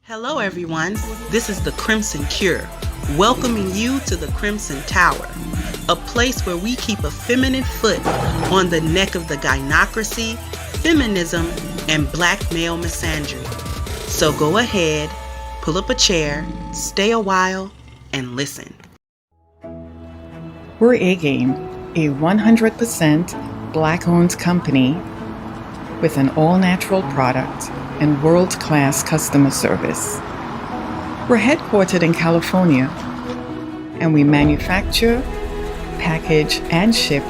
Hello, everyone. This is the Crimson Cure, welcoming you to the Crimson Tower, a place where we keep a feminine foot on the neck of the gynocracy, feminism, and black male misandry. So go ahead, pull up a chair, stay a while, and listen. We're A-Game, a 100% Black-owned company with an all-natural product and world-class customer service. We're headquartered in California, and we manufacture, package, and ship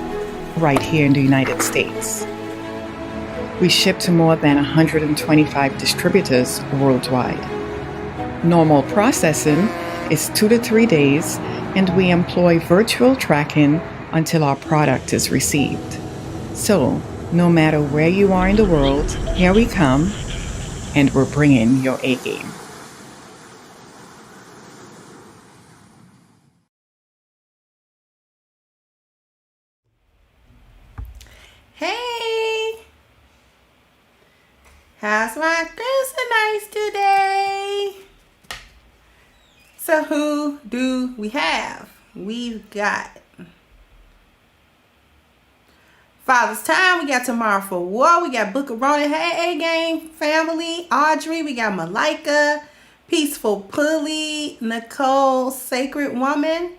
right here in the United States. We ship to more than 125 distributors worldwide. Normal processing is 2 to 3 days, and we employ virtual tracking until our product is received. So, no matter where you are in the world, here we come, and we're bringing your A-game. Hey! How's my Crimson Nights today? So who do we have? We've got Father's Time. We got Tomorrow for War. We got Book of Ronan. Hey, A-Game family. Audrey. We got Malika. Peaceful Pulley. Nicole. Sacred Woman.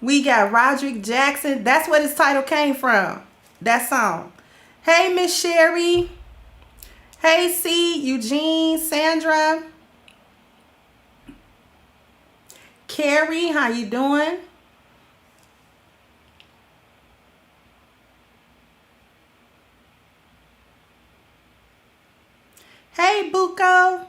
We got Roderick Jackson. That's where this title came from. That song. Hey, Miss Sherry. Hey, C. Eugene. Sandra. Carrie. How you doing? Hey, Buko.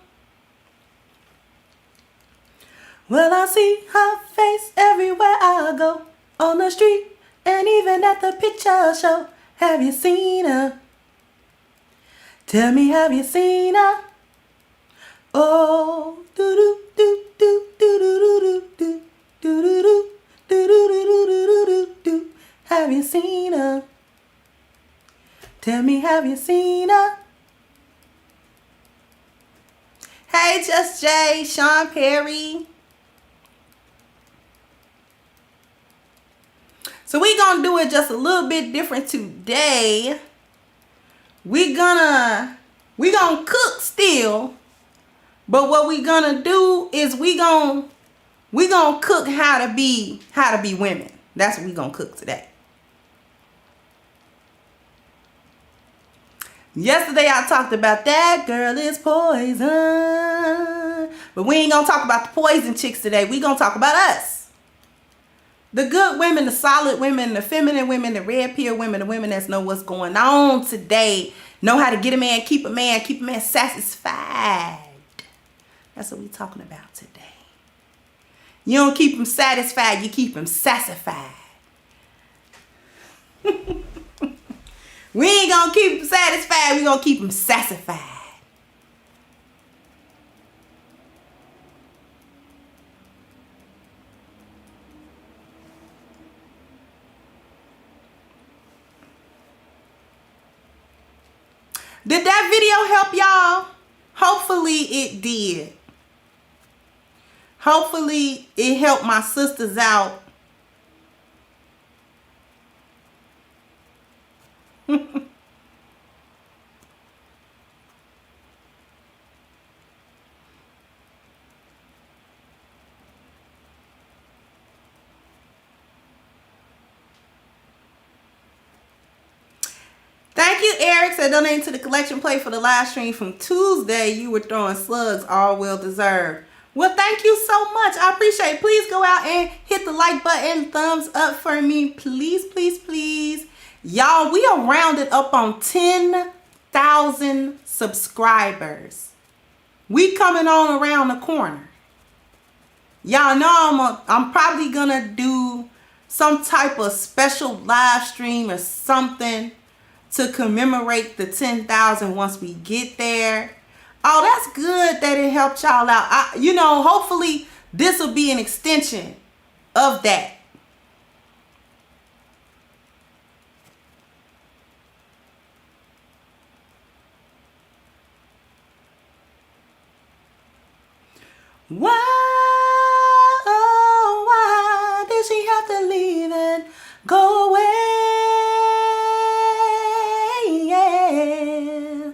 Well, I see her face everywhere I go, on the street and even at the picture show. Have you seen her? Tell me, have you seen her? Oh, do do do do do do do do do do do do do do do do. Have you seen her? Tell me, have you seen her? Hey, Just Jay, Sean Perry. So we gonna do it just a little bit different today. We gonna cook still, but what we gonna do is we gonna cook how to be women. That's what we gonna cook today. Yesterday I talked about that girl is poison, but we ain't gonna talk about the poison chicks today. We gonna talk about us. The good women, the solid women, the feminine women, the red pill women, the women that know what's going on today, know how to get a man, keep a man satisfied. That's what we talking about today. You don't keep them satisfied, you keep them sassified. We ain't gonna keep them satisfied, we gonna keep them sassified. Did that video help y'all? Hopefully it did. Hopefully it helped my sisters out. Thank you, Eric, for donating to the collection plate for the live stream from Tuesday. You were throwing slugs, all well deserved. Well, thank you so much. I appreciate it. Please go out and hit the like button, thumbs up for me. Please, please, please. Y'all, we are rounded up on 10,000 subscribers. We coming on around the corner. Y'all know I'm probably gonna do some type of special live stream or something to commemorate the 10,000 once we get there. Oh, that's good that it helped y'all out. Hopefully this will be an extension of that. Why did she have to leave and go away? Yeah.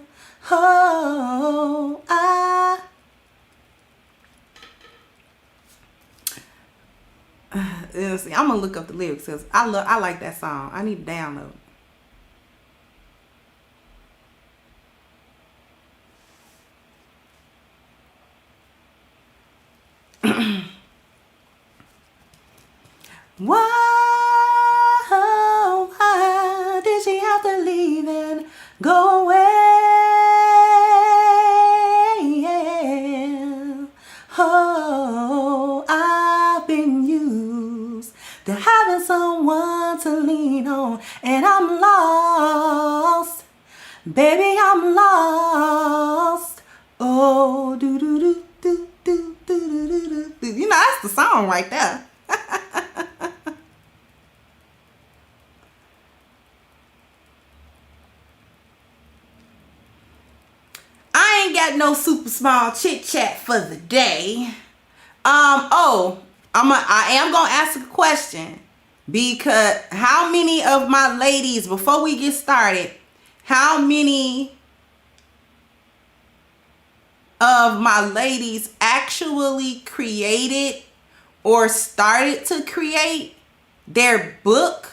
Oh, see, I'm gonna look up the lyrics because I like that song. I need to download it. Why did she have to leave and go away? Yeah. Oh, I've been used to having someone to lean on, and I'm lost. Baby, I'm lost. Oh, do do do do do do do do. You know, that's the song right there. I ain't got no super small chit chat for the day. I am gonna ask a question, because how many of my ladies, before we get started, how many of my ladies actually created or started to create their book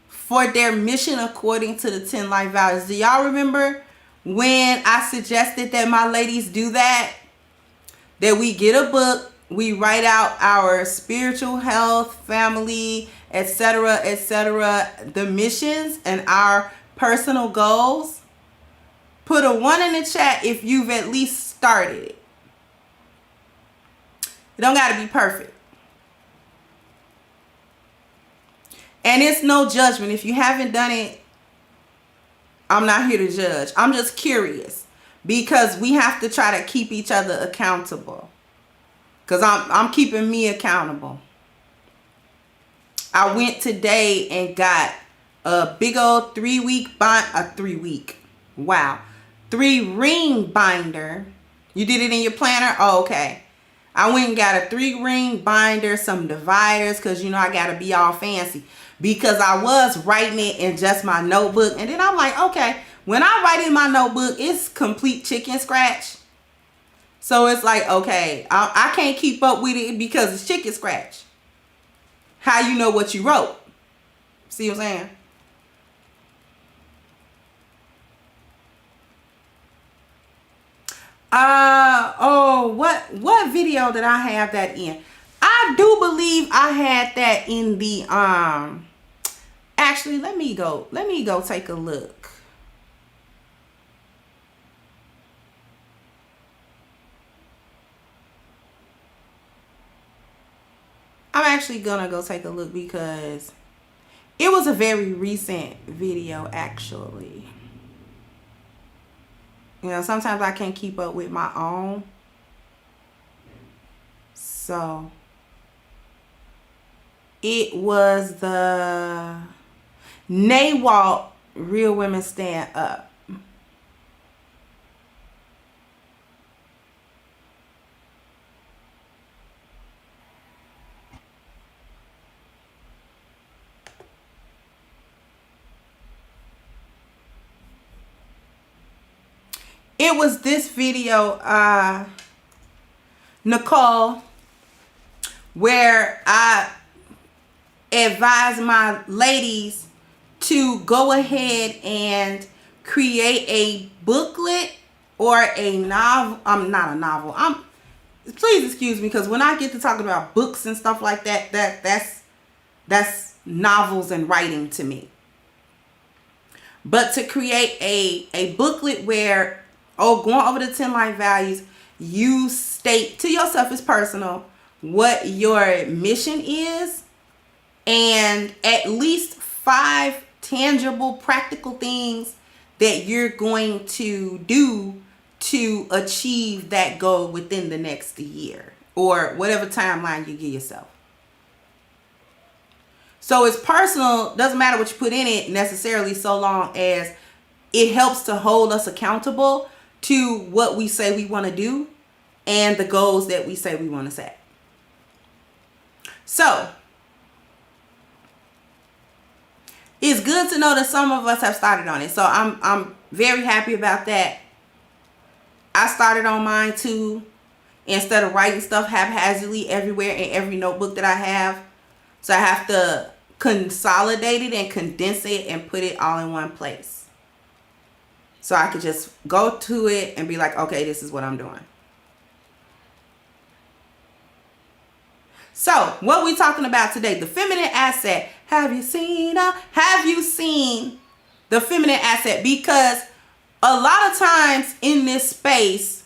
for their mission according to the 10 life values? Do y'all remember when I suggested that my ladies do that? That we get a book, we write out our spiritual health, family, etc., the missions and our personal goals. Put a 1 in the chat if you've at least started it. It don't got to be perfect. And it's no judgment. If you haven't done it, I'm not here to judge. I'm just curious, because we have to try to keep each other accountable. Because I'm keeping me accountable. I went today and got a big old 3-ring binder. You did it in your planner? Oh, okay. I went and got a 3-ring binder, some dividers, because you know I gotta be all fancy. Because I was writing it in just my notebook, and then I'm like, okay, when I write in my notebook, it's complete chicken scratch. So it's like, okay, I can't keep up with it because it's chicken scratch. How you know what you wrote? See what I'm saying? What video did I have that in? I do believe I had that in the actually, let me go take a look. I'm actually gonna go take a look because it was a very recent video, actually. You know, sometimes I can't keep up with my own. So it was the NAWALT Real Women Stand Up. It was this video, Nicole, where I advise my ladies to go ahead and create a booklet or a novel. Not a novel. Please excuse me, because when I get to talking about books and stuff like that, that's novels and writing to me. But to create a booklet where, going over the 10 life values, you state to yourself, it's personal, what your mission is, and at least 5 tangible, practical things that you're going to do to achieve that goal within the next year or whatever timeline you give yourself. So it's personal, doesn't matter what you put in it necessarily, so long as it helps to hold us accountable to what we say we want to do, and the goals that we say we want to set. So it's good to know that some of us have started on it. So I'm very happy about that. I started on mine too, instead of writing stuff haphazardly everywhere in every notebook that I have. So I have to consolidate it and condense it and put it all in one place. So I could just go to it and be like, okay, this is what I'm doing. So what we talking about today, the feminine asset. Have you seen the feminine asset? Because a lot of times in this space,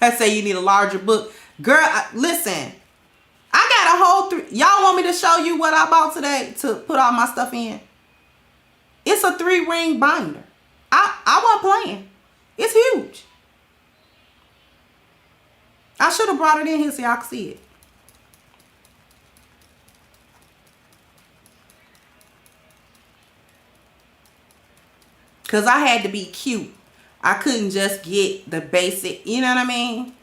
I say you need a larger book. Girl, listen, I got a whole y'all want me to show you what I bought today to put all my stuff in? It's a 3-ring binder. I wasn't playing. It's huge. I should have brought it in here so y'all could see it. Because I had to be cute. I couldn't just get the basic, you know what I mean?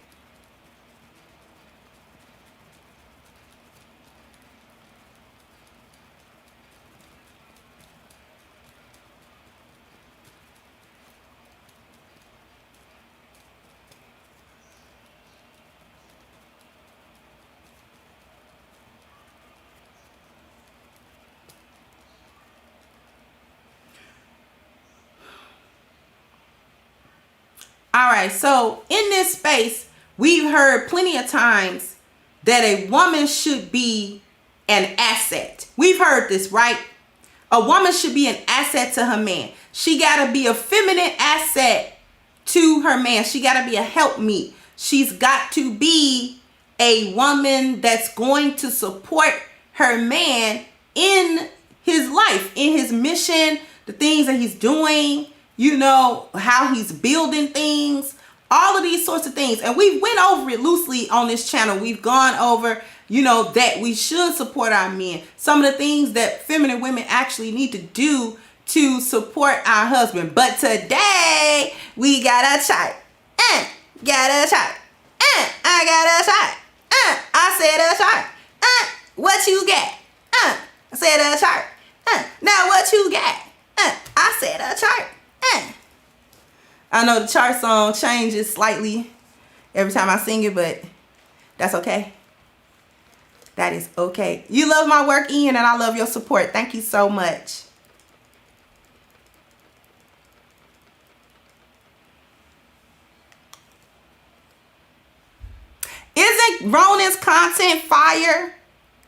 All right, so in this space, we've heard plenty of times that a woman should be an asset. We've heard this, right? A woman should be an asset to her man. She got to be a feminine asset to her man. She got to be a helpmeet. She's got to be a woman that's going to support her man in his life, in his mission, the things that he's doing, you know, how he's building things, all of these sorts of things. And we went over it loosely on this channel. We've gone over, you know, that we should support our men. Some of the things that feminine women actually need to do to support our husband. But today we got a chart. Got a chart. I got a chart. I said a chart. What you got? I said a chart. Now what you got? I said a chart. I know the chart song changes slightly every time I sing it, but that's okay. That is okay. You love my work, Ian, and I love your support. Thank you so much. Isn't Ronan's content fire?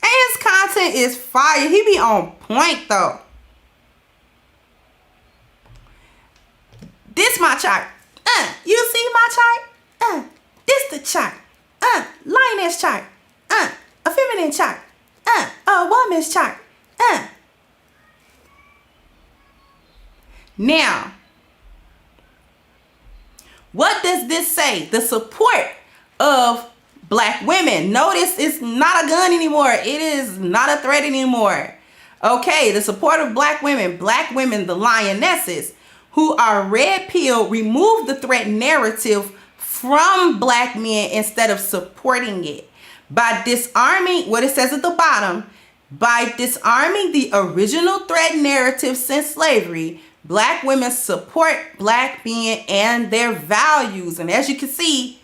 And his content is fire. He be on point though. This my chart. You see my chart? This the chart. Lioness chart. A feminine chart. A woman's chart. Now, what does this say? The support of Black women. Notice it's not a gun anymore. It is not a threat anymore. Okay, the support of Black women, the lionesses, who are red pill, remove the threat narrative from Black men instead of supporting it. By disarming, what it says at the bottom, by disarming the original threat narrative since slavery, Black women support Black men and their values. And as you can see,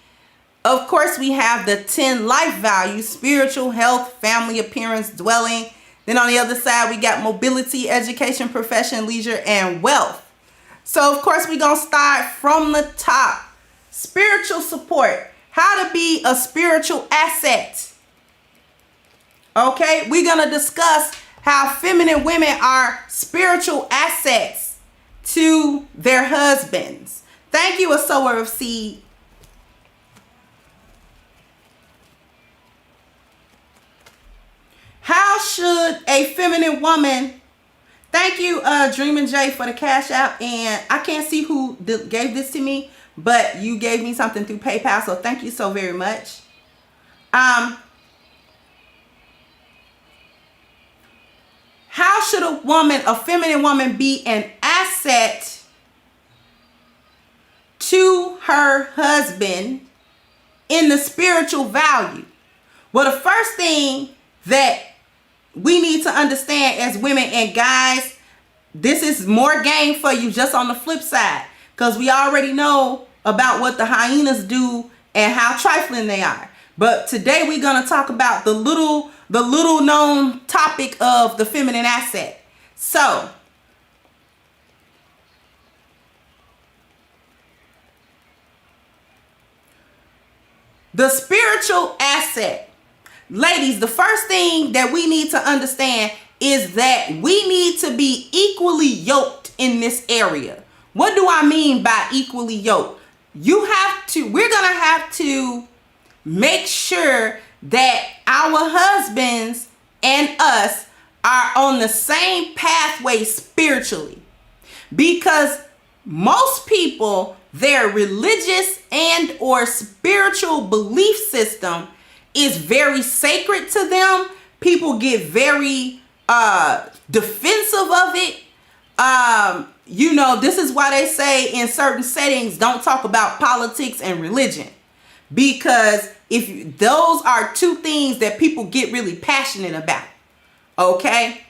of course, we have the 10 life values: spiritual, health, family, appearance, dwelling. Then on the other side, we got mobility, education, profession, leisure, and wealth. So, of course, we're going to start from the top. Spiritual support. How to be a spiritual asset. Okay, we're going to discuss how feminine women are spiritual assets to their husbands. Thank you, a sower of seed. How should a feminine woman... Thank you, Dreamin' J, for the Cash App. And I can't see who gave this to me, but you gave me something through PayPal, so thank you so very much. How should a feminine woman, be an asset to her husband in the spiritual value? Well, the first thing that we need to understand as women, and guys, this is more game for you just on the flip side, because we already know about what the hyenas do and how trifling they are. But today we're going to talk about the little known topic of the feminine asset. So, the spiritual asset. Ladies, the first thing that we need to understand is that we need to be equally yoked in this area. What do I mean by equally yoked? We're going to have to make sure that our husbands and us are on the same pathway spiritually. Because most people, their religious and or spiritual belief system is very sacred to them. People get very defensive of it. This is why they say in certain settings, don't talk about politics and religion. Because those are two things that people get really passionate about. Okay?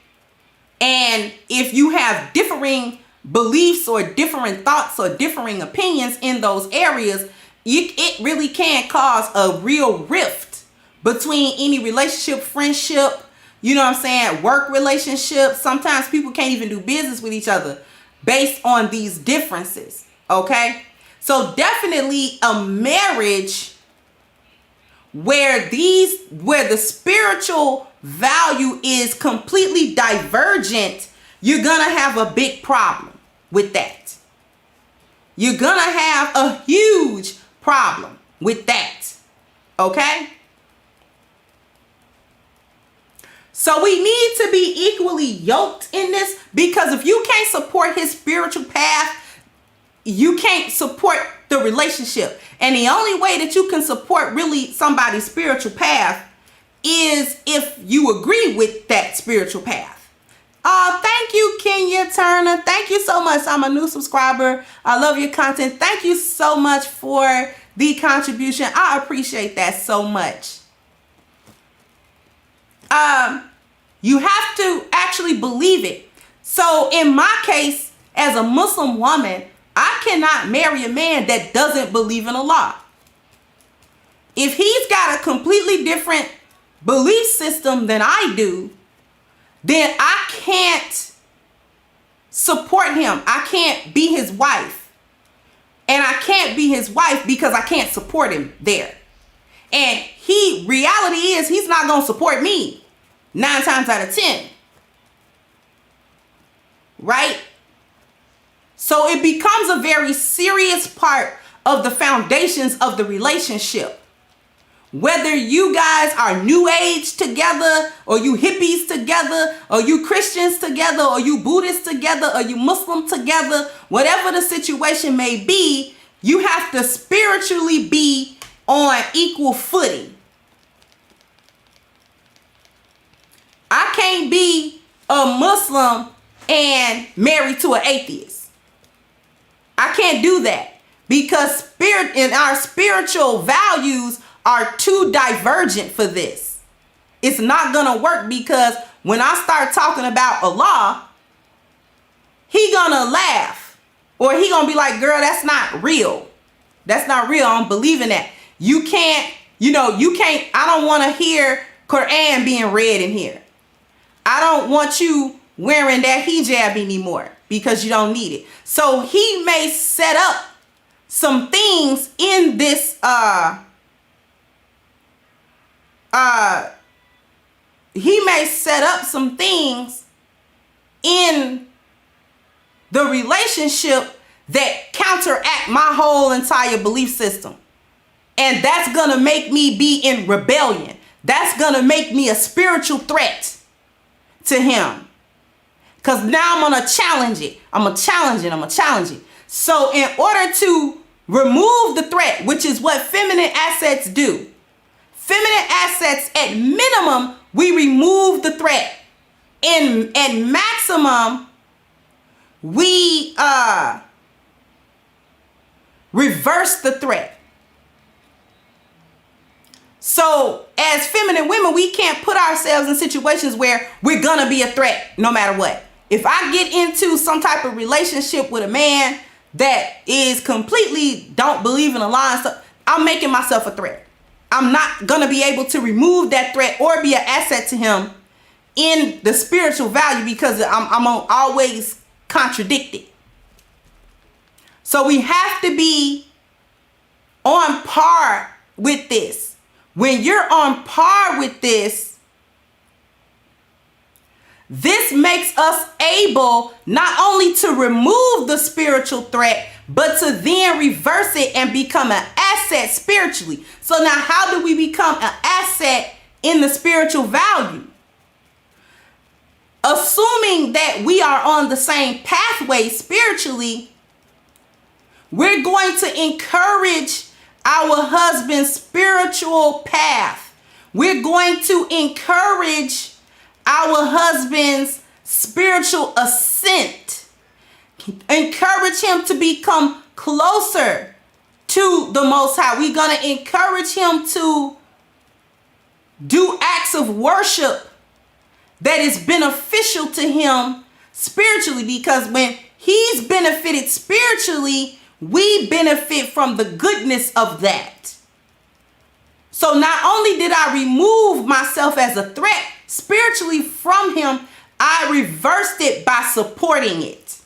And if you have differing beliefs or different thoughts or differing opinions in those areas, it really can cause a real rift between any relationship, friendship, work relationship. Sometimes people can't even do business with each other based on these differences. Okay? So definitely a marriage where the spiritual value is completely divergent, you're gonna have a big problem with that. You're gonna have a huge problem with that. Okay? So we need to be equally yoked in this, because if you can't support his spiritual path, you can't support the relationship. And the only way that you can support really somebody's spiritual path is if you agree with that spiritual path. Thank you, Kenya Turner. Thank you so much. I'm a new subscriber. I love your content. Thank you so much for the contribution. I appreciate that so much. You have to actually believe it. So in my case, as a Muslim woman, I cannot marry a man that doesn't believe in Allah. If he's got a completely different belief system than I do, then I can't support him. I can't be his wife. And I can't be his wife because I can't support him there. And reality is he's not going to support me 9 times out of 10. Right? So it becomes a very serious part of the foundations of the relationship. Whether you guys are new age together, or you hippies together, or you Christians together, or you Buddhists together, or you Muslim together, whatever the situation may be, you have to spiritually be on equal footing. I can't be a Muslim and married to an atheist. I can't do that, because our spiritual values are too divergent for this. It's not gonna work, because when I start talking about Allah, he gonna laugh, or he gonna be like, girl, that's not real. That's not real. I don't believe in that. You can't, I don't want to hear Quran being read in here. I don't want you wearing that hijab anymore because you don't need it. So he may set up some things in this he may set up some things in the relationship that counteract my whole entire belief system. And that's going to make me be in rebellion. That's going to make me a spiritual threat to him. Because now I'm going to challenge it. I'm going to challenge it. So in order to remove the threat, which is what feminine assets do, feminine assets, at minimum, we remove the threat. At maximum, we reverse the threat. So as feminine women, we can't put ourselves in situations where we're gonna be a threat no matter what. If I get into some type of relationship with a man that is completely don't believe in a lie and stuff, I'm making myself a threat. I'm not gonna be able to remove that threat or be an asset to him in the spiritual value, because I'm always contradicted. So we have to be on par with this. When you're on par with this, this makes us able not only to remove the spiritual threat, but to then reverse it and become an asset spiritually. So now how do we become an asset in the spiritual value? Assuming that we are on the same pathway spiritually, we're going to encourage our husband's spiritual path. We're going to encourage our husband's spiritual ascent. Encourage him to become closer to the Most High. We're going to encourage him to do acts of worship that is beneficial to him spiritually, because when he's benefited spiritually, we benefit from the goodness of that. So not only did I remove myself as a threat spiritually from him, I reversed it by supporting it.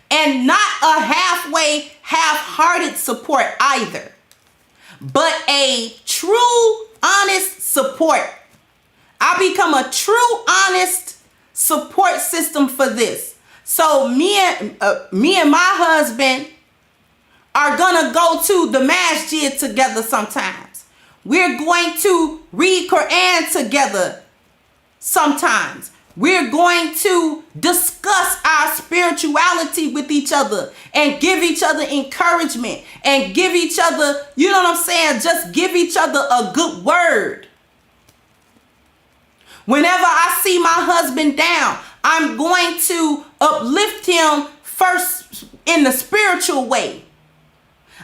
And not a halfway, half-hearted support either, but a true, honest support. I become a true, honest support system for this. So me and my husband are gonna go to the masjid together sometimes. We're going to read Quran together sometimes. We're going to discuss our spirituality with each other and give each other encouragement and give each other, you know what I'm saying? Just give each other a good word. Whenever I see my husband down, I'm going to uplift him first in the spiritual way.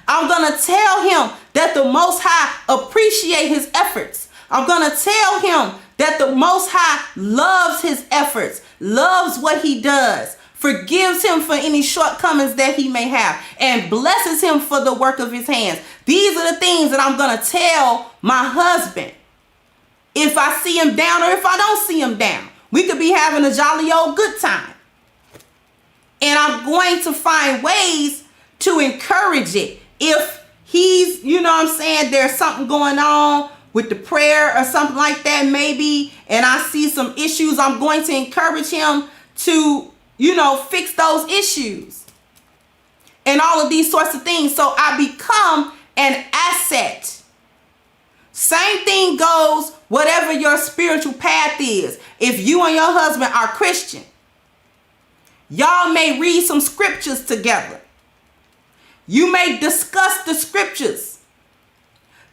I'm going to tell him that the Most High appreciate his efforts. I'm going to tell him that the Most High loves his efforts, loves what he does, forgives him for any shortcomings that he may have, and blesses him for the work of his hands. These are the things that I'm going to tell my husband if I see him down or if I don't see him down. We could be having a jolly old good time. And I'm going to find ways to encourage it. If he's, you know what I'm saying, there's something going on with the prayer or something like that maybe, and I see some issues, I'm going to encourage him to, you know, fix those issues. And all of these sorts of things. So I become an asset. Same thing goes whatever your spiritual path is. If you and your husband are Christian, y'all may read some scriptures together. You may discuss the scriptures.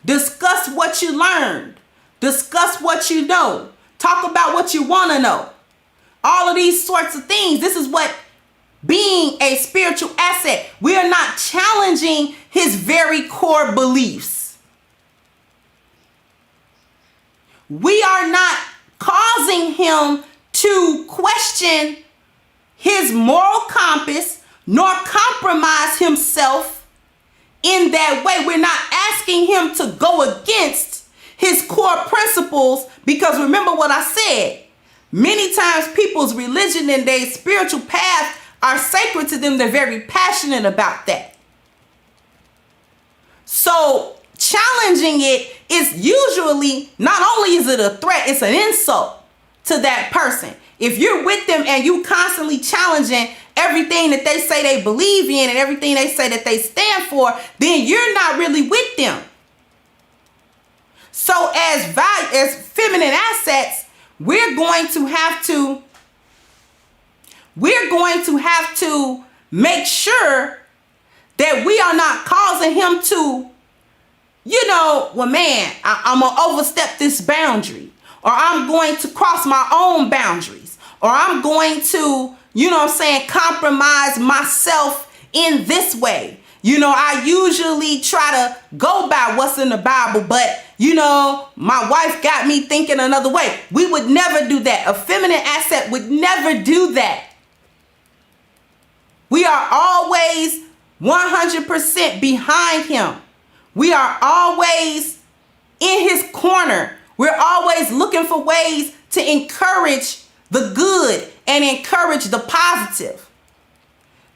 Discuss what you learned. Discuss what you know. Talk about what you want to know. All of these sorts of things. This is what being a spiritual asset. We are not challenging his very core beliefs. We are not causing him to question his moral compass nor compromise himself in that way. We're not asking him to go against his core principles, because remember what I said. Many times people's religion and their spiritual path are sacred to them. They're very passionate about that. So challenging it is usually, not only is it a threat, it's an insult to that person. If you're with them and you constantly challenging everything that they say they believe in and everything they say that they stand for, then you're not really with them. So as feminine assets, we're going to have to make sure that we are not causing him to, you know, well, man, I'm going to overstep this boundary, or I'm going to cross my own boundaries, or I'm going to, you know what I'm saying, compromise myself in this way. I usually try to go by what's in the Bible, but my wife got me thinking another way. We would never do that. A feminine asset would never do that. We are always 100% behind him. We are always in his corner. We're always looking for ways to encourage the good and encourage the positive.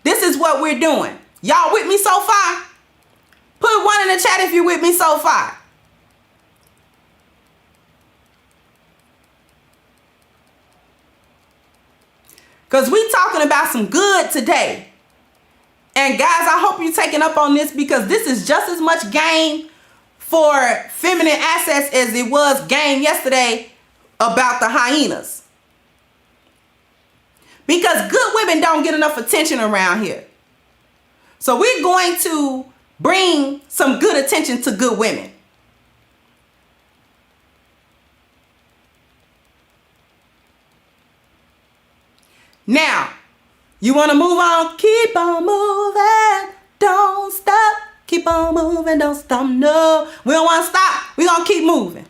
This is what we're doing. Y'all with me so far? Put one in the chat if you're with me so far. Because we talking about some good today. And guys, I hope you're taking up on this, because this is just as much game for feminine assets as it was game yesterday about the hyenas. Because good women don't get enough attention around here. So we're going to bring some good attention to good women. Now, you want to move on? Keep on moving. Don't stop. Keep on moving. Don't stop. No, we don't want to stop. We're going to keep moving.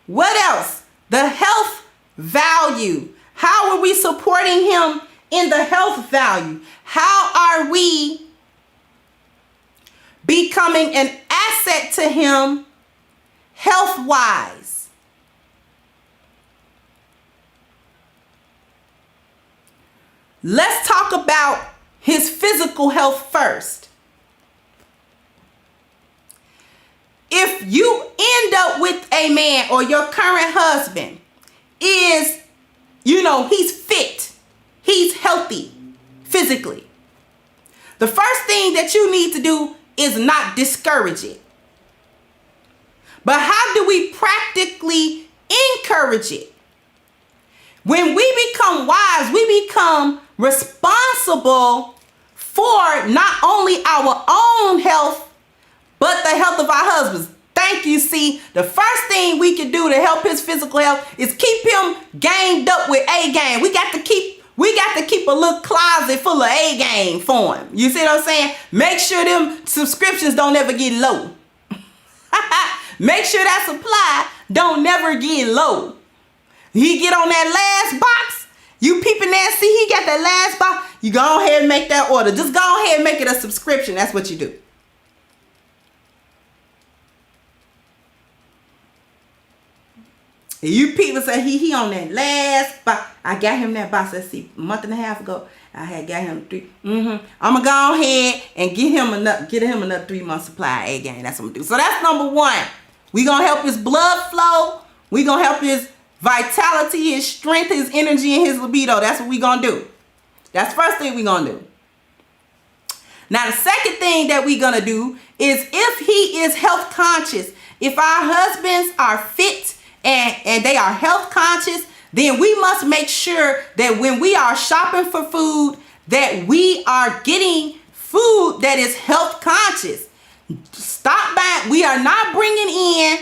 What else? The health value. How are we supporting him in the health value? How are we becoming an asset to him health-wise? Let's talk about his physical health first. If you end up with a man, or your current husband is, he's fit, he's healthy physically, the first thing that you need to do is not discourage it. But how do we practically encourage it? When we become wise, we become responsible for not only our own health, but the health of our husbands. Thank you. See, the first thing we can do to help his physical health is keep him gamed up with A game. We got to keep a little closet full of A game for him. You see what I'm saying? Make sure them subscriptions don't ever get low. Make sure that supply don't never get low. He get on that last box. You peeping there, see he got that last box. You go ahead and make that order. Just go ahead and make it a subscription. That's what you do. You people say he on that last box. I got him that box. Let's see, a month and a half ago. I had got him 3. I'm gonna go ahead and get him another 3-month supply again. That's what I'm gonna do. So that's number 1. We gonna help his blood flow. We gonna help his vitality, his strength, his energy, and his libido. That's what we gonna do. That's the first thing we gonna do. Now the second thing that we gonna do is, if he is health conscious, if our husbands are fit and they are health conscious, then we must make sure that when we are shopping for food, that we are getting food that is health conscious. Stop buying. We are not bringing in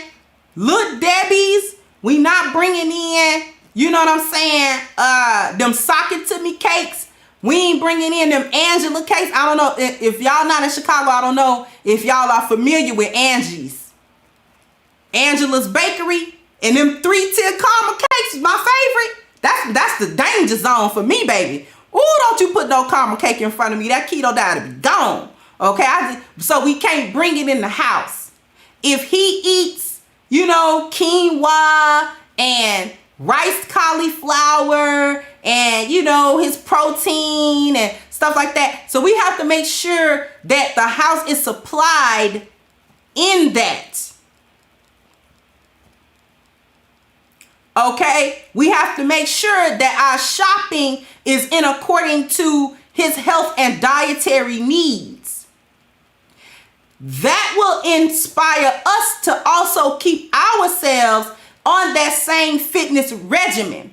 Little Debbie's. We not bringing in, you know what I'm saying, them sock it to me cakes. We ain't bringing in them Angela cakes. I don't know if y'all not in Chicago. I don't know if y'all are familiar with Angie's. Angela's Bakery and them 3-tier caramel cakes is my favorite. That's the danger zone for me, baby. Ooh, don't you put no caramel cake in front of me. That keto diet will be gone. Okay, so we can't bring it in the house. If he eats, quinoa and rice cauliflower and, his protein and stuff like that. So we have to make sure that the house is supplied in that. Okay, we have to make sure that our shopping is in according to his health and dietary needs. That will inspire us to also keep ourselves on that same fitness regimen.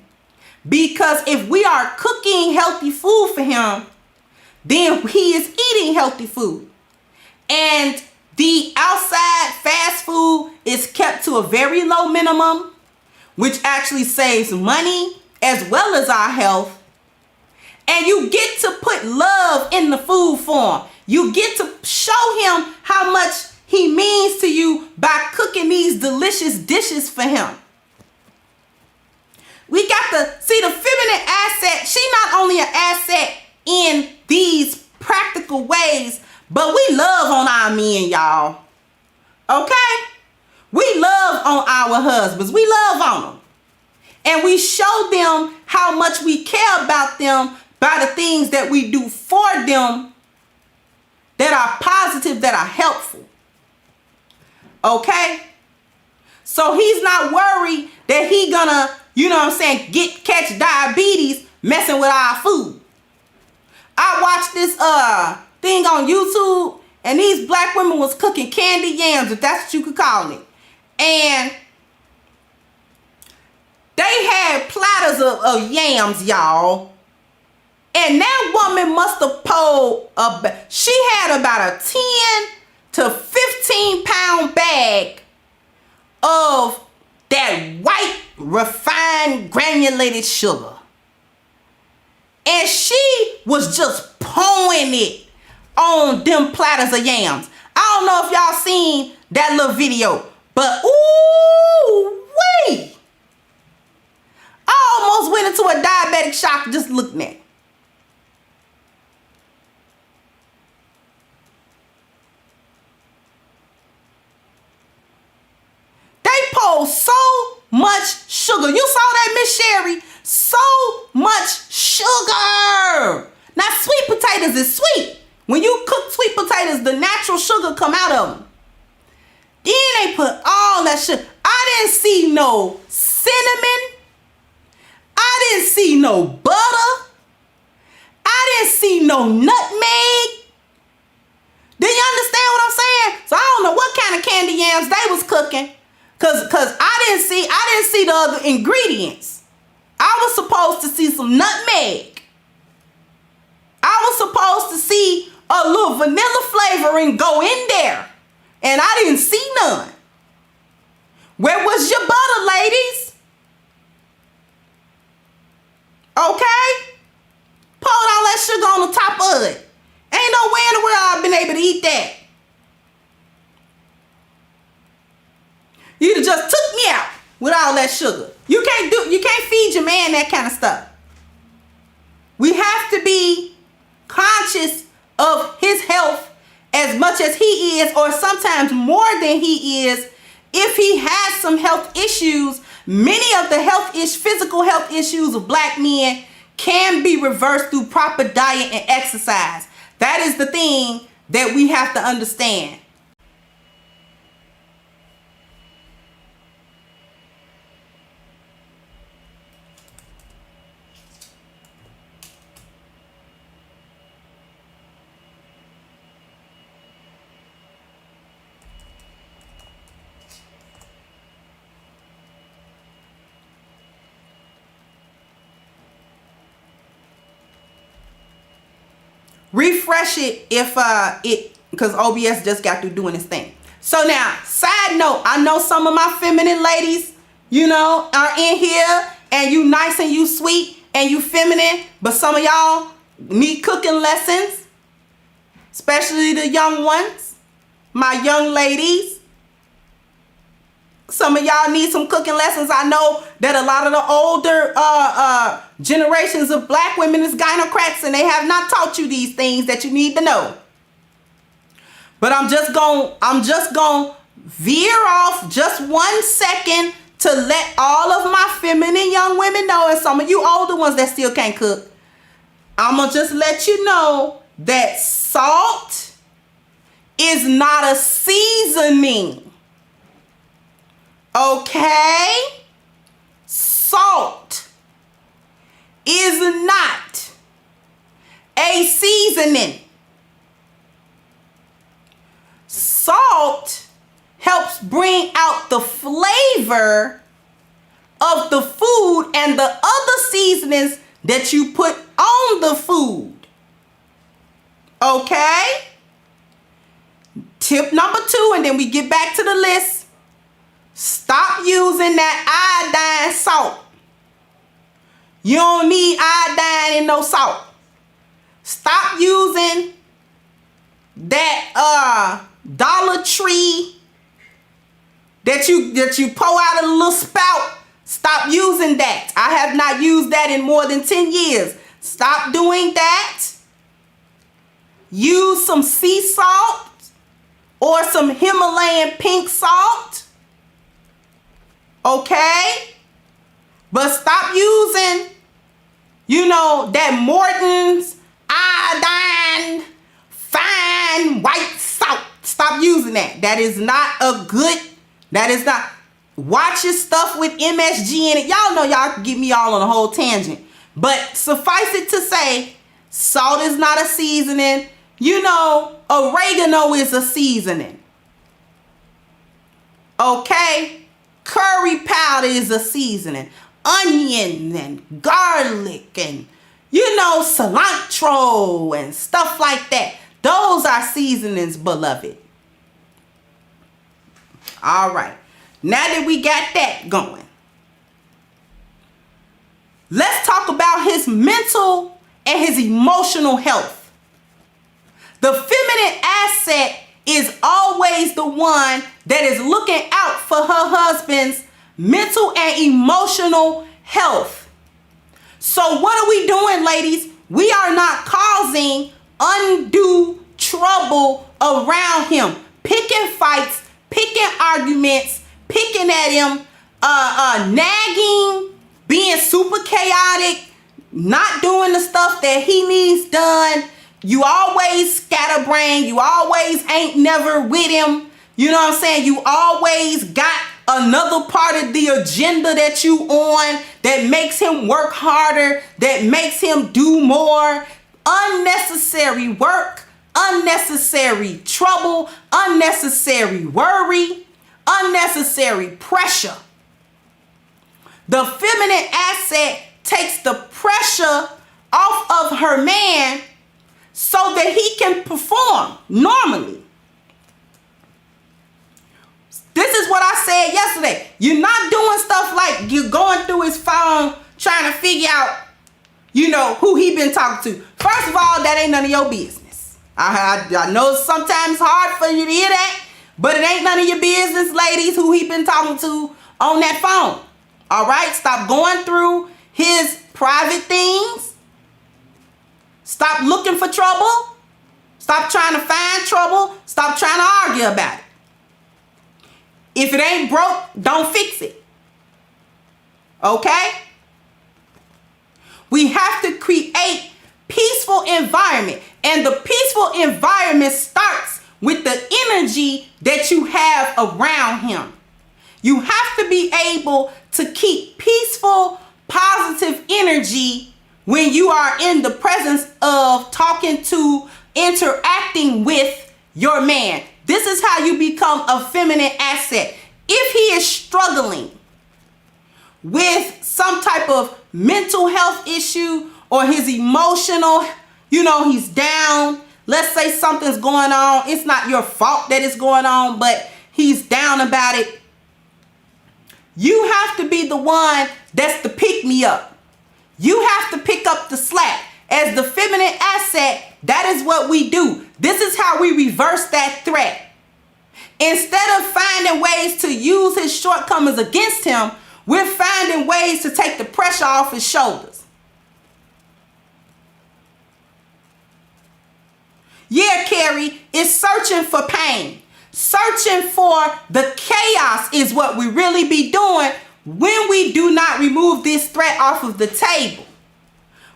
Because if we are cooking healthy food for him, then he is eating healthy food. And the outside fast food is kept to a very low minimum, which actually saves money as well as our health. And you get to put love in the food form. You get to show him how much he means to you by cooking these delicious dishes for him. We got to see the feminine asset. She not only an asset in these practical ways, but we love on our men, y'all. Okay? We love on our husbands. We love on them. And we show them how much we care about them by the things that we do for them that are positive, that are helpful. Okay? So he's not worried that he gonna, catch diabetes messing with our food. I watched this thing on YouTube, and these black women was cooking candy yams, if that's what you could call it. And they had platters of yams, y'all. And that woman must have pulled she had about a 10 to 15 pound bag of that white refined granulated sugar. And she was just pouring it on them platters of yams. I don't know if y'all seen that little video, but ooh wee! I almost went into a diabetic shock just looking at it. They poured so much sugar. You saw that, Miss Sherry? So much sugar. Now, sweet potatoes is sweet. When you cook sweet potatoes, the natural sugar come out of them. Then they put all that sugar. I didn't see no cinnamon. I didn't see no butter. I didn't see no nutmeg. Do you understand what I'm saying? So I don't know what kind of candy yams they was cooking. Cause I didn't see the other ingredients. I was supposed to see some nutmeg. I was supposed to see a little vanilla flavoring go in there. And I didn't see none. Where was your butter, ladies? Okay? Poured all that sugar on the top of it. Ain't no way in the world I've been able to eat that. You just took me out with all that sugar. You can't feed your man that kind of stuff. We have to be conscious of his health as much as he is, or sometimes more than he is. If he has some health issues, many of the physical health issues of black men can be reversed through proper diet and exercise. That is the thing that we have to understand. Refresh it because OBS just got through doing its thing. So now, side note, I know some of my feminine ladies, are in here, and you nice and you sweet and you feminine, but some of y'all need cooking lessons, especially the young ones, my young ladies. Some of y'all need some cooking lessons. I know that a lot of the older generations of black women is gynocrats, and they have not taught you these things that you need to know. But I'm just going veer off just 1 second to let all of my feminine young women know, and some of you older ones that still can't cook, I'm going to just let you know that salt is not a seasoning. Okay? Salt is not a seasoning. Salt helps bring out the flavor of the food and the other seasonings that you put on the food. Okay? Tip number 2, and then we get back to the list. Stop using that iodine salt. You don't need iodine in no salt. Stop using that Dollar Tree that you pour out of the little spout. Stop using that. I have not used that in more than 10 years. Stop doing that. Use some sea salt or some Himalayan pink salt. Okay? But stop using, that Morton's iodine fine white salt. Stop using that. That is not. Watch your stuff with MSG in it. Y'all know y'all can get me all on a whole tangent. But suffice it to say, salt is not a seasoning. Oregano is a seasoning. Okay? Curry powder is a seasoning. Onion and garlic and, cilantro and stuff like that. Those are seasonings, beloved. All right. Now that we got that going, let's talk about his mental and his emotional health. The feminine asset is always the one that is looking out for her husband's mental and emotional health. So what are we doing, ladies? We are not causing undue trouble around him, picking fights, picking arguments, picking at him, nagging, being super chaotic, not doing the stuff that he needs done. You always scatterbrain. You always ain't never with him. You know what I'm saying? You always got another part of the agenda that you on that makes him work harder, that makes him do more. Unnecessary work, unnecessary trouble, unnecessary worry, unnecessary pressure. The feminine asset takes the pressure off of her man so that he can perform normally. This is what I said yesterday. You're not doing stuff like you're going through his phone trying to figure out, who he been talking to. First of all, that ain't none of your business. I know sometimes it's hard for you to hear that, but it ain't none of your business, ladies, who he been talking to on that phone. All right? Stop going through his private things. Stop looking for trouble. Stop trying to find trouble. Stop trying to argue about it. If it ain't broke, don't fix it. Okay? We have to create peaceful environment. And the peaceful environment starts with the energy that you have around him. You have to be able to keep peaceful, positive energy when you are in the presence of talking to, interacting with your man. This is how you become a feminine asset. If he is struggling with some type of mental health issue or his emotional, he's down. Let's say something's going on. It's not your fault that it's going on, but he's down about it. You have to be the one that's the pick me up. You have to pick up the slack. As the feminine asset, that is what we do. This is how we reverse that threat. Instead of finding ways to use his shortcomings against him, we're finding ways to take the pressure off his shoulders. Yeah, Carrie, it's searching for pain. Searching for the chaos is what we really be doing when we do not remove this threat off of the table.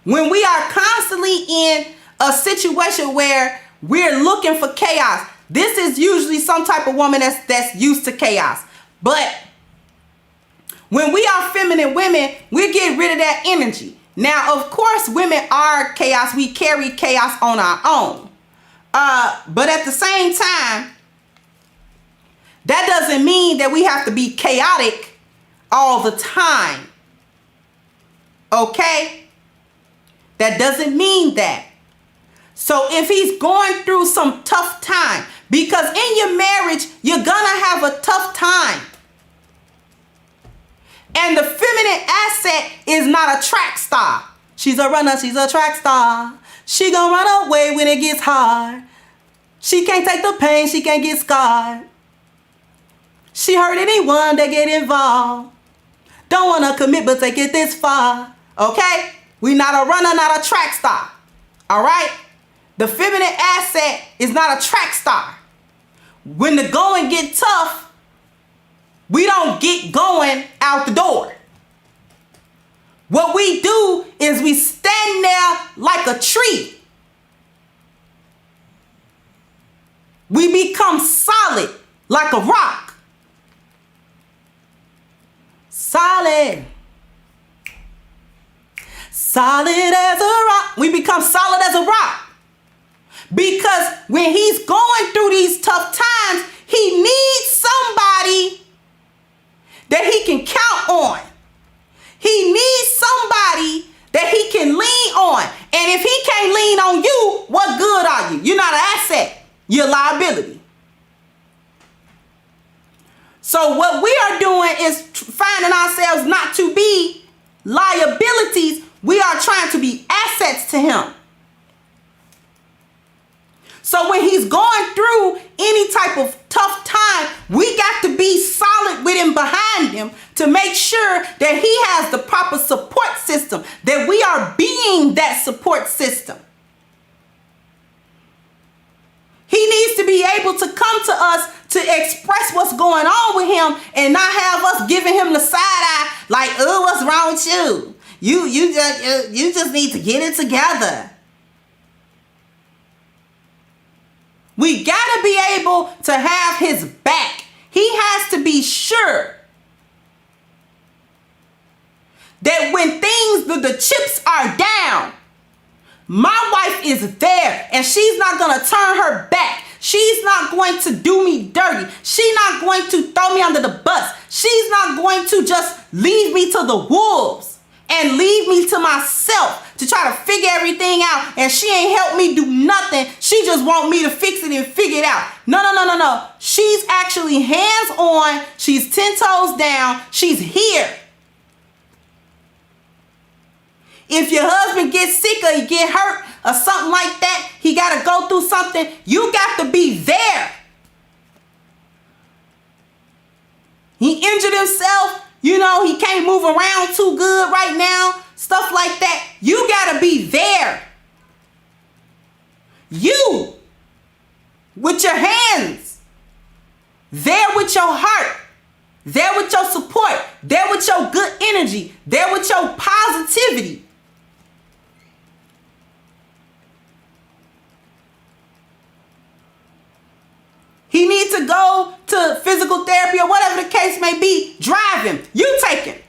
When we are constantly in a situation where we're looking for chaos, this is usually some type of woman that's used to chaos. But when we are feminine women, we get rid of that energy. Now, of course, women are chaos. We carry chaos on our own. But at the same time, that doesn't mean that we have to be chaotic all the time. Okay? That doesn't mean that. So if he's going through some tough time, because in your marriage, you're gonna have a tough time. And the feminine asset is not a track star. She's a runner, she's a track star. She gon' run away when it gets hard. She can't take the pain, she can't get scarred. She hurt anyone that get involved. Don't wanna commit but take it this far. Okay? We not a runner, not a track star. Alright? The feminine asset is not a track star. When the going get tough, we don't get going out the door. What we do is we stand there like a tree. We become solid like a rock. Solid. Solid as a rock. We become solid as a rock. Because when he's going through these tough times, he needs somebody that he can count on. He needs somebody that he can lean on. And if he can't lean on you, what good are you? You're not an asset. You're a liability. So what we are doing is finding ourselves not to be liabilities. We are trying to be assets to him. So when he's going through any type of tough time, we got to be solid with him, behind him, to make sure that he has the proper support system, that we are being that support system. He needs to be able to come to us to express what's going on with him and not have us giving him the side eye like, oh, what's wrong with you? You just need to get it together. We got to be able to have his back. He has to be sure that when the chips are down, my wife is there and she's not going to turn her back. She's not going to do me dirty. She's not going to throw me under the bus. She's not going to just leave me to the wolves and leave me to myself to try to figure everything out, and she ain't helped me do nothing. She just want me to fix it and figure it out. No. She's actually hands on. She's 10 toes down. She's here. If your husband gets sick or he get hurt or something like that, he got to go through something, you got to be there. He injured himself. You know, he can't move around too good right now. Stuff like that. You got to be there. You, with your hands, there with your heart, there with your support, there with your good energy, there with your positivity. He needs to go to physical therapy or whatever the case may be. Drive him. You take him.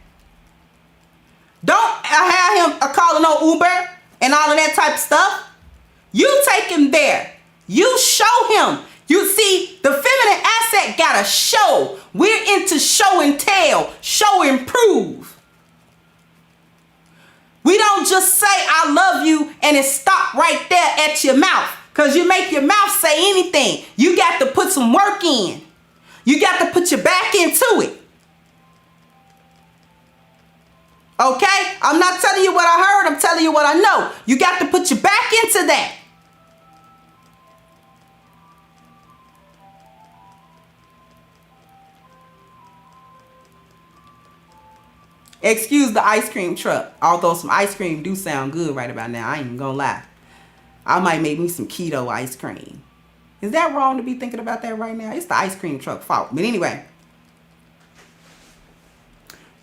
Don't have him calling no Uber and all of that type of stuff. You take him there. You show him. You see, the feminine asset got to show. We're into show and tell, show and prove. We don't just say, I love you, and it stop right there at your mouth. Because you make your mouth say anything. You got to put some work in. You got to put your back into it. Okay? I'm not telling you what I heard. I'm telling you what I know. You got to put your back into that. Excuse the ice cream truck. Although some ice cream do sound good right about now. I ain't even gonna lie. I might make me some keto ice cream. Is that wrong to be thinking about that right now? It's the ice cream truck fault. But anyway.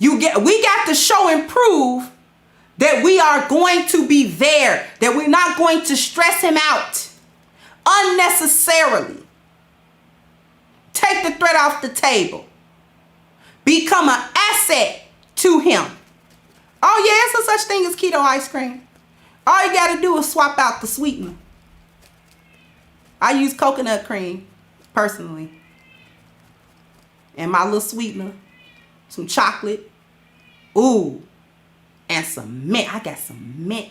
We got to show and prove that we are going to be there. That we're not going to stress him out unnecessarily. Take the threat off the table. Become an asset to him. Oh yeah, it's no such thing as keto ice cream. All you got to do is swap out the sweetener. I use coconut cream, personally. And my little sweetener. Some chocolate. Ooh. And some mint. I got some mint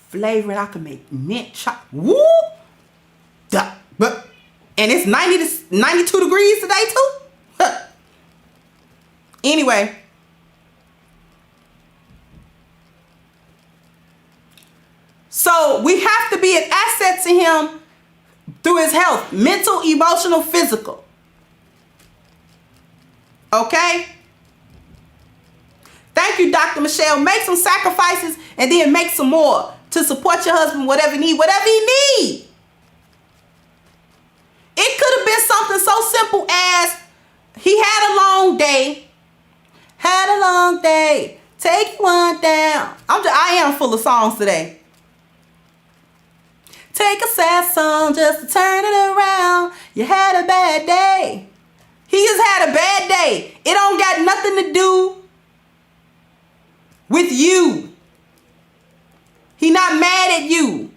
flavor. I can make mint chocolate. Woo! Duh. But, and it's 92 degrees today, too. Huh. Anyway. So we have to be an asset to him through his health, mental, emotional, physical. Okay? Thank you, Dr. Michelle. Make some sacrifices and then make some more to support your husband, whatever he need. It could have been something so simple as he had a long day. Take one down. I am full of songs today. Take a sad song just to turn it around. You had a bad day. He just had a bad day. It don't got nothing to do with you. He not mad at you.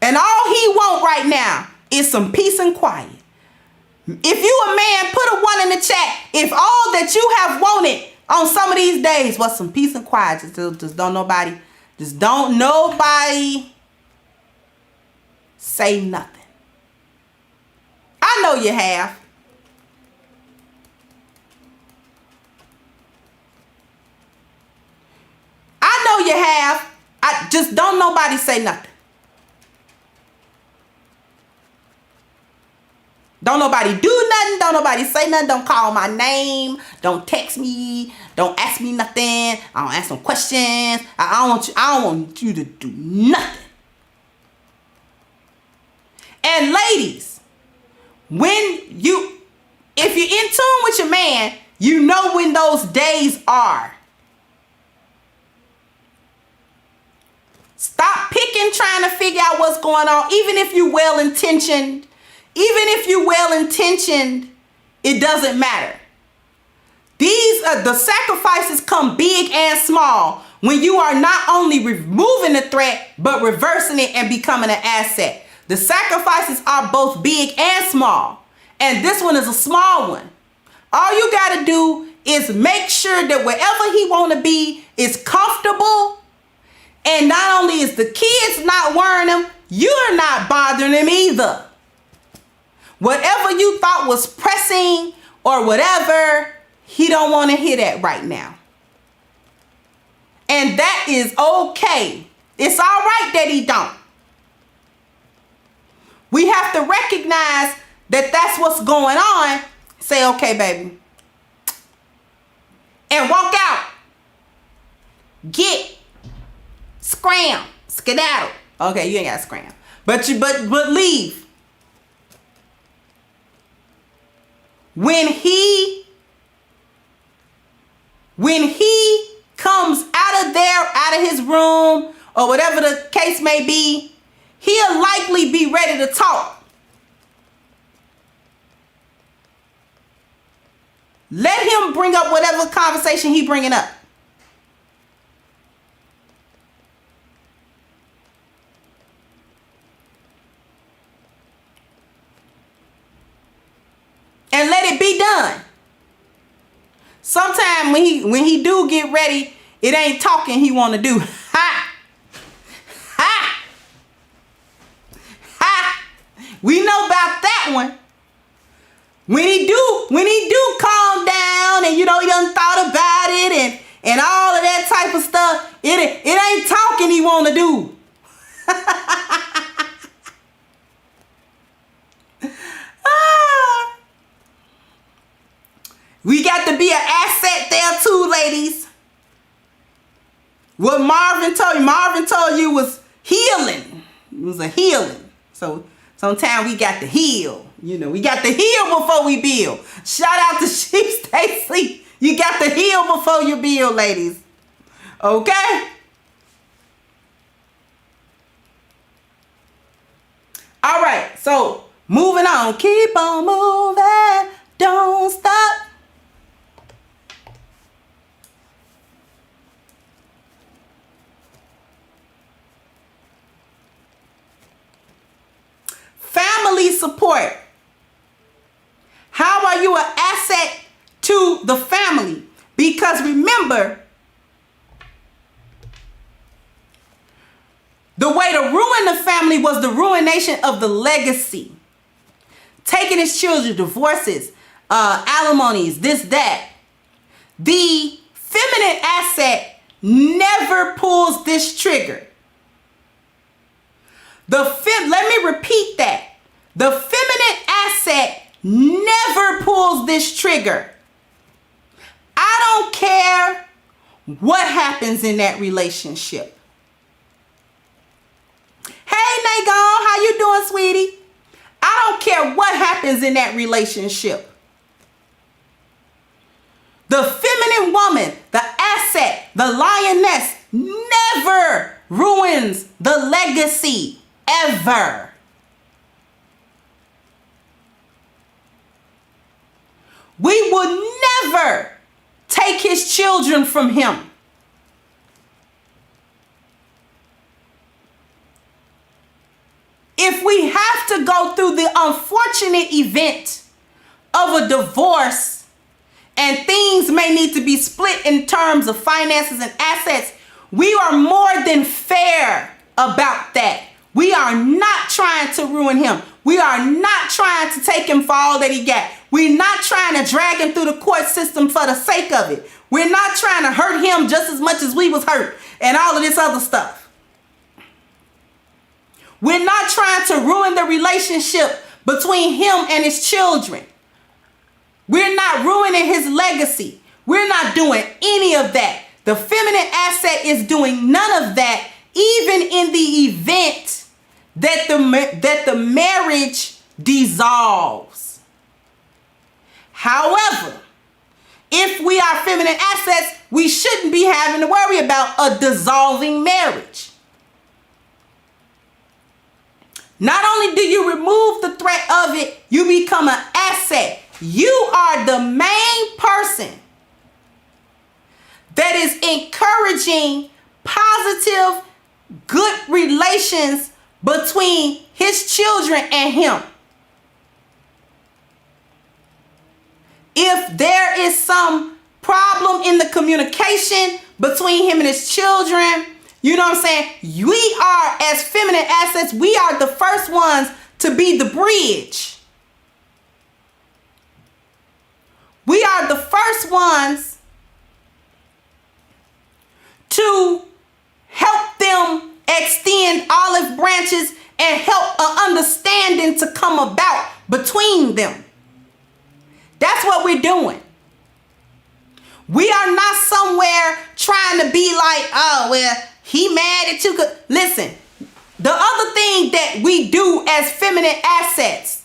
And all he want right now is some peace and quiet. If you a man, put a 1 in the chat. If all that you have wanted on some of these days was some peace and quiet, just don't nobody say nothing. I know you have. I know you have. I just don't nobody say nothing. Don't nobody do nothing. Don't nobody say nothing. Don't call my name. Don't text me. Don't ask me nothing. I don't ask no questions. I don't want you to do nothing. And ladies, if you're in tune with your man, you know when those days are. Stop picking, trying to figure out what's going on. Even if you're well-intentioned, it doesn't matter. The sacrifices come big and small when you are not only removing the threat, but reversing it and becoming an asset. The sacrifices are both big and small. And this one is a small one. All you got to do is make sure that wherever he want to be is comfortable. And not only is the kids not worrying him, you're not bothering him either. Whatever you thought was pressing or whatever, he don't want to hear that right now. And that is okay. It's all right that he don't. We have to recognize that that's what's going on. Say, okay, baby. And walk out. Get. Scram. Skedaddle. Okay, you ain't got to scram. But leave. When he comes out of his room or whatever the case may be, he'll likely be ready to talk. Let him bring up whatever conversation he bringing up. And let it be done. Sometime when he do get ready, it ain't talking he want to do. Ha! Ha! Ha! We know about that one. When he do calm down and he done thought about it and all of that type of stuff, it ain't talking he want to do. We got to be an asset there too, ladies. What Marvin told you was healing. It was a healing. So sometimes we got to heal. We got to heal before we build. Shout out to Sheep Stacy. You got to heal before you build, ladies. Okay? All right. So moving on. Keep on moving. Don't stop. Family support. How are you an asset to the family? Because remember, the way to ruin the family was the ruination of the legacy. Taking his children, divorces, alimonies, this, that. The feminine asset never pulls this trigger. Let me repeat that. The feminine asset never pulls this trigger. I don't care what happens in that relationship. Hey, Nagon, how you doing, sweetie? I don't care what happens in that relationship. The feminine woman, the asset, the lioness, never ruins the legacy, ever. We would never take his children from him. If we have to go through the unfortunate event of a divorce and things may need to be split in terms of finances and assets, we are more than fair about that. We are not trying to ruin him. We are not trying to take him for all that he got. We're not trying to drag him through the court system for the sake of it. We're not trying to hurt him just as much as we was hurt and all of this other stuff. We're not trying to ruin the relationship between him and his children. We're not ruining his legacy. We're not doing any of that. The feminine asset is doing none of that, even in the event that the marriage dissolves. However, if we are feminine assets, we shouldn't be having to worry about a dissolving marriage. Not only do you remove the threat of it, you become an asset. You are the main person that is encouraging positive, good relations between his children and him. If there is some problem in the communication between him and his children, you know what I'm saying? We are, as feminine assets, we are the first ones to be the bridge. We are the first ones to help them extend olive branches and help an understanding to come about between them. That's what we're doing. We are not somewhere trying to be like, oh, well, he mad at you. Listen, the other thing that we do as feminine assets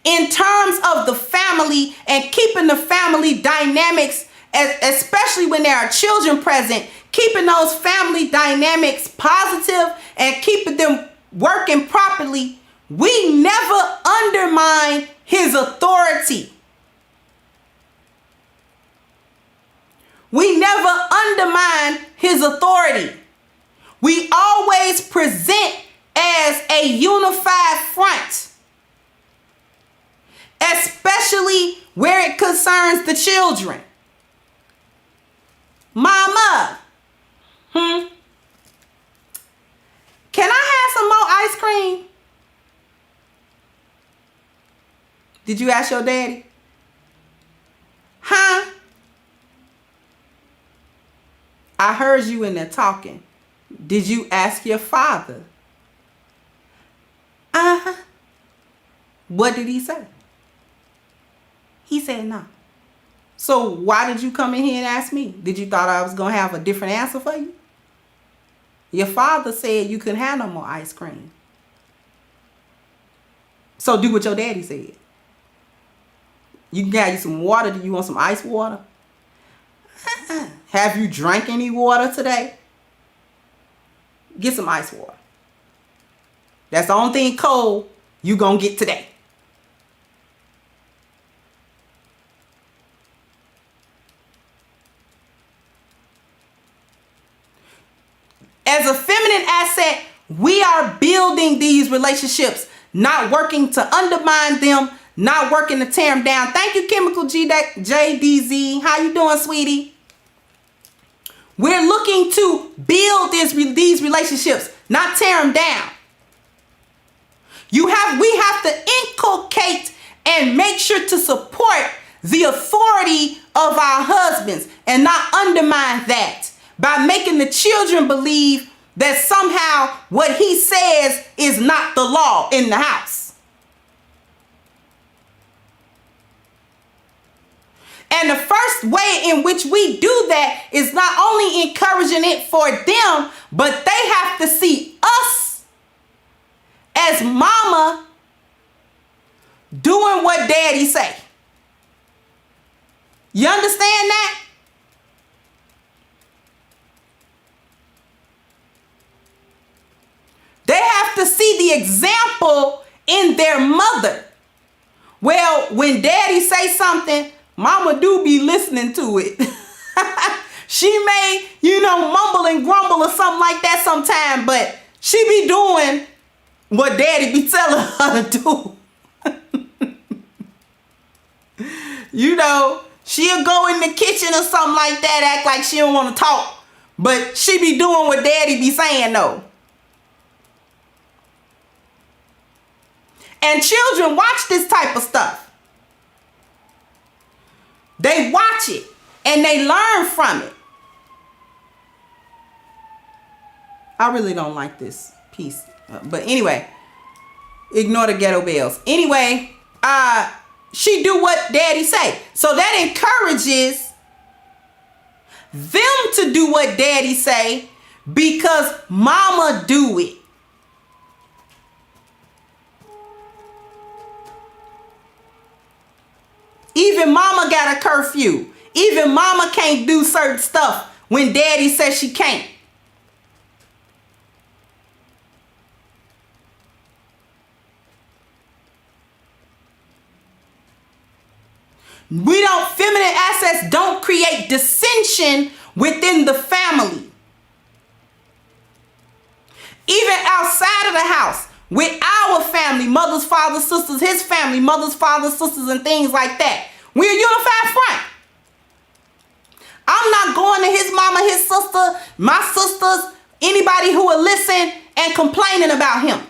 in terms of the family and keeping the family dynamics, especially when there are children present, keeping those family dynamics positive and keeping them working properly, we never undermine his authority. We never undermine his authority. We always present as a unified front, especially where it concerns the children. Mama, can I have some more ice cream? Did you ask your daddy? Huh? I heard you in there talking. Did you ask your father? What did he say? He said no. So why did you come in here and ask me? Did you thought I was going to have a different answer for you? Your father said you couldn't have no more ice cream. So do what your daddy said. You can have you some water. Do you want some ice water? Have you drank any water today? Get some ice water. That's the only thing cold you gonna get today. As a feminine asset, we are building these relationships, not working to undermine them, not working to tear them down. Thank you, Chemical JDZ. How you doing, sweetie? We're looking to build these relationships, not tear them down. We have to inculcate and make sure to support the authority of our husbands and not undermine that by making the children believe that somehow what he says is not the law in the house. And the first way in which we do that is not only encouraging it for them, but they have to see us as mama doing what daddy say. You understand that? They have to see the example in their mother. Well, when daddy say something, mama do be listening to it. She may, mumble and grumble or something like that sometime, but she be doing what daddy be telling her to do. She'll go in the kitchen or something like that, act like she don't want to talk, but she be doing what daddy be saying though. And children watch this type of stuff. They watch it and they learn from it. I really don't like this piece. But anyway, ignore the ghetto bells. Anyway, she do what daddy say. So that encourages them to do what daddy say because mama do it. Even mama got a curfew. Even mama can't do certain stuff when daddy says she can't. Feminine assets don't create dissension within the family. Even outside of the house, with our family, mothers, fathers, sisters, his family, mothers, fathers, sisters, and things like that. We're a unified front. I'm not going to his mama, his sister, my sisters, anybody who will listen and complaining about him.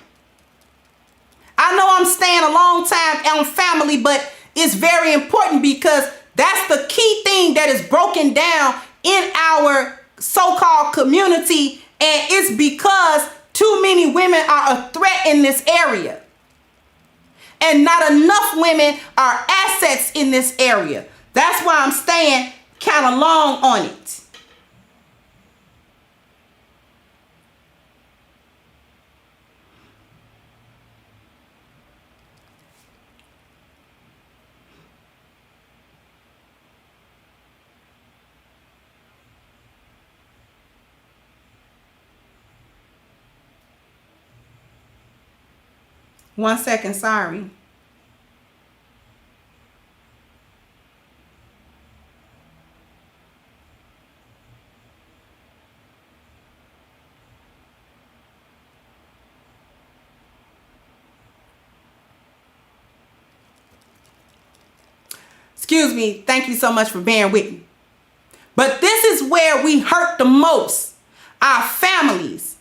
I know I'm staying a long time on family, but it's very important because that's the key thing that is broken down in our so-called community, and it's because too many women are a threat in this area. And not enough women are assets in this area. That's why I'm staying kind of long on it. One second, sorry. Excuse me. Thank you so much for bearing with me. But this is where we hurt the most, our families.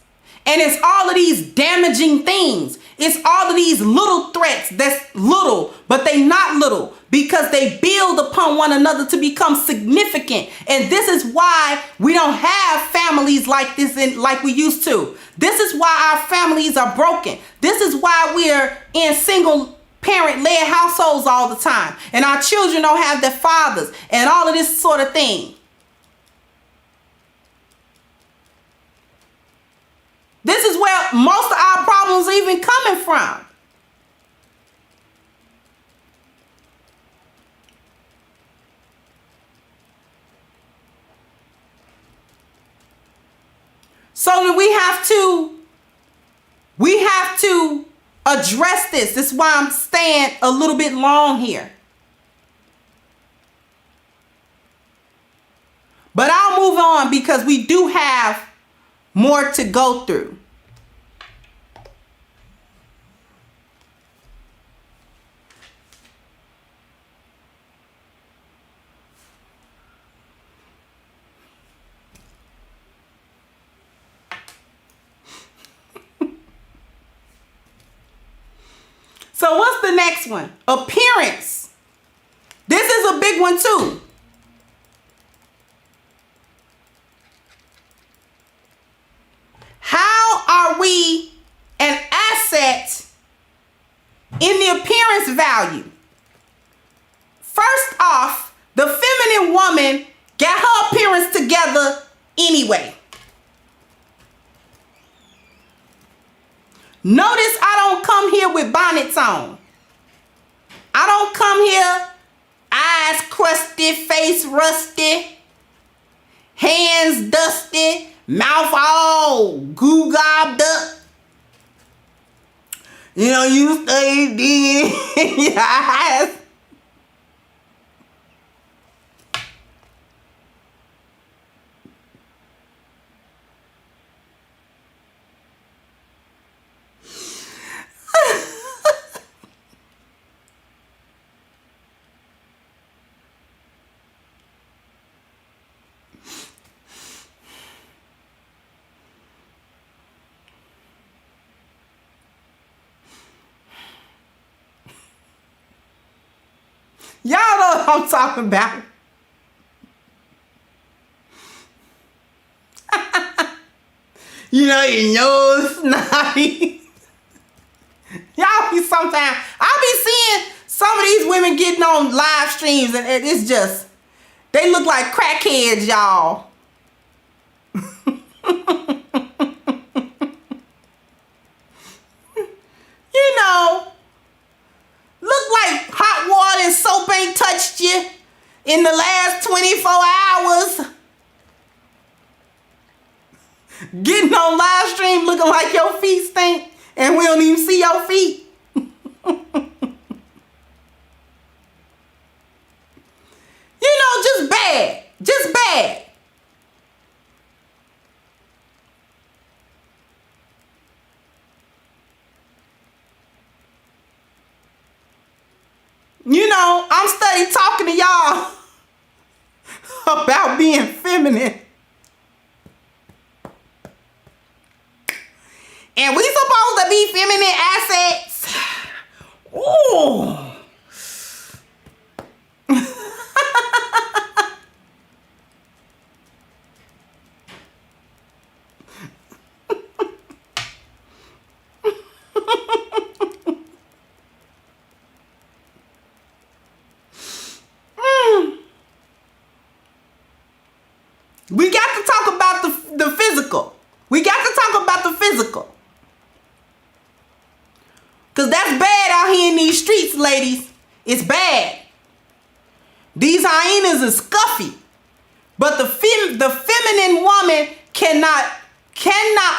And it's all of these damaging things. It's all of these little threats that's little, but they not little because they build upon one another to become significant. And this is why we don't have families like this like we used to. This is why our families are broken. This is why we're in single parent-led households all the time. And our children don't have their fathers and all of this sort of thing. This is where most of our problems are even coming from. So that we have to address this. This is why I'm staying a little bit long here. But I'll move on because we do have more to go through. So what's the next one? Appearance This is a big one too. How are we an asset in the appearance value? First off, the feminine woman got her appearance together anyway. Notice I don't come here with bonnets on. I don't come here eyes crusty, face rusty, hands dusty, mouth all goo gobbed up. You know, you stay digging your eyes. Y'all know what I'm talking about. You know, your nose snotty. Y'all be sometimes, I be seeing some of these women getting on live streams and it's just, they look like crackheads, y'all. You know, look like hot water and soap ain't touched you in the last 24 hours. Getting on live stream looking like your feet stink and we don't even see your feet. You know, just bad. Just bad. You know, I'm study talking to y'all about being feminine. And we supposed to be feminine assets. Ooh. We got to talk about the physical. We got to talk about the physical. Because that's bad out here in these streets, ladies. It's bad. These hyenas are scuffy. But the feminine woman cannot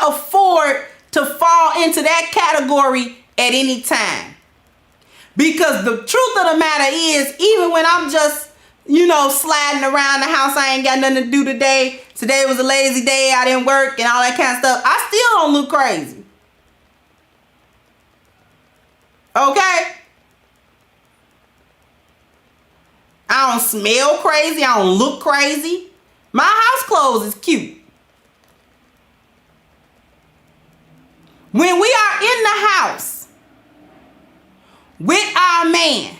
afford to fall into that category at any time. Because the truth of the matter is, even when I'm just, you know, sliding around the house, I ain't got nothing to do today. Today was a lazy day. I didn't work and all that kind of stuff. I still don't look crazy. Okay? I don't smell crazy. I don't look crazy. My house clothes is cute. When we are in the house with our man,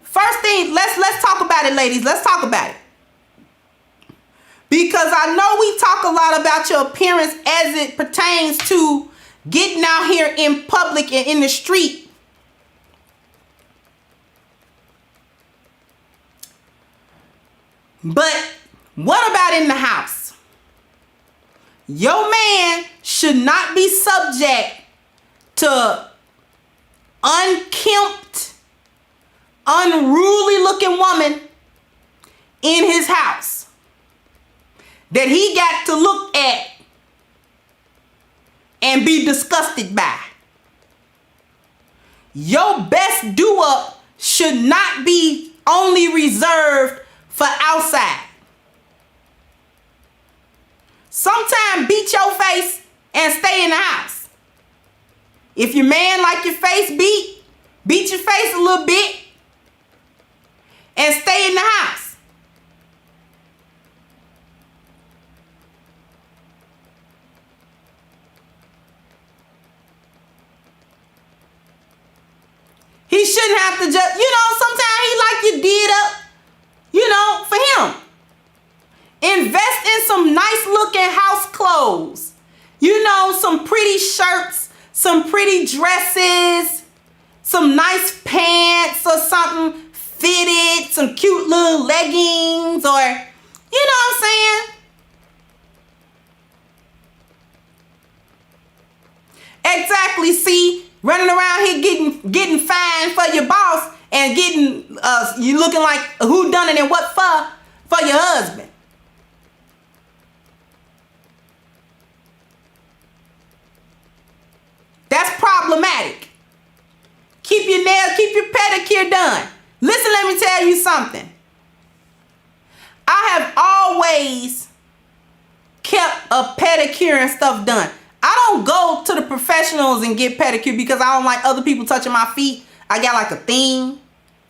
first thing, let's talk about it, ladies. Let's talk about it. Because I know we talk a lot about your appearance as it pertains to getting out here in public and in the street. But what about in the house? Your man should not be subject to unkempt, unruly looking woman in his house that he got to look at and be disgusted by. Your best do-up should not be only reserved for outside. Sometimes beat your face and stay in the house. If your man like your face beat your face a little bit and stay in the house. He shouldn't have to just, you know, sometimes he like your did up, for him. Invest in some nice looking house clothes. Some pretty shirts, some pretty dresses, some nice pants or something fitted, some cute little leggings, or, you know what I'm saying? Exactly. See, running around here getting fined for your boss and getting you looking like who done it and what for your husband. That's problematic. Keep your nails, keep your pedicure done. Listen, let me tell you something. I have always kept a pedicure and stuff done. I don't go to the professionals and get pedicure because I don't like other people touching my feet. I got like a thing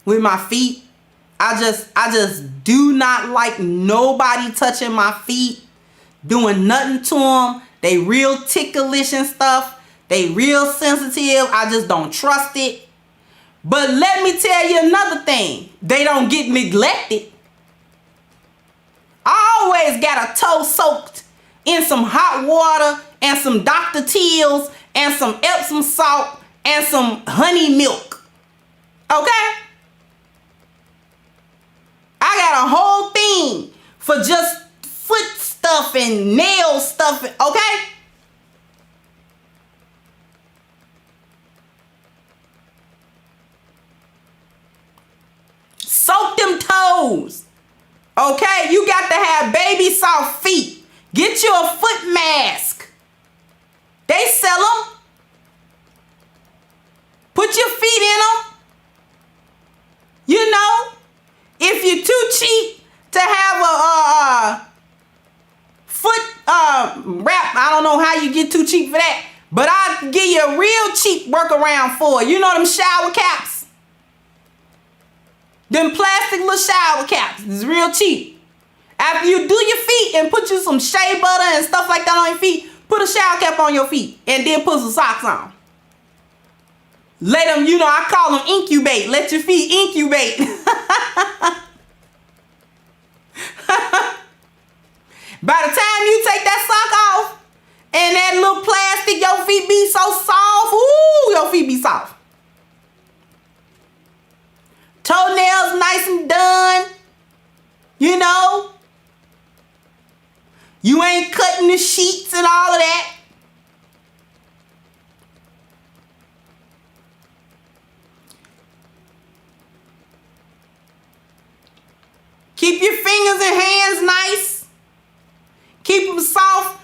with my feet. I just do not like nobody touching my feet, doing nothing to them. They real ticklish and stuff. They real sensitive. I just don't trust it. But let me tell you another thing. They don't get neglected. I always got a toe soaked in some hot water and some Dr. Teal's and some Epsom salt and some honey milk. Okay? I got a whole thing for just foot stuff and nail stuff. Okay? Soak them toes. Okay? You got to have baby soft feet. Get you a foot mask. They sell them. Put your feet in them. If you're too cheap to have a foot wrap, I don't know how you get too cheap for that, but I'll give you a real cheap workaround for it. Them shower caps? Them plastic little shower caps. It's real cheap. After you do your feet and put you some shea butter and stuff like that on your feet, put a shower cap on your feet and then put some socks on. Let them, I call them incubate. Let your feet incubate. By the time you take that sock off and that little plastic, your feet be so soft. Ooh, your feet be soft. Toenails nice and done. You ain't cutting the sheets and all of that. Keep your fingers and hands nice. Keep them soft.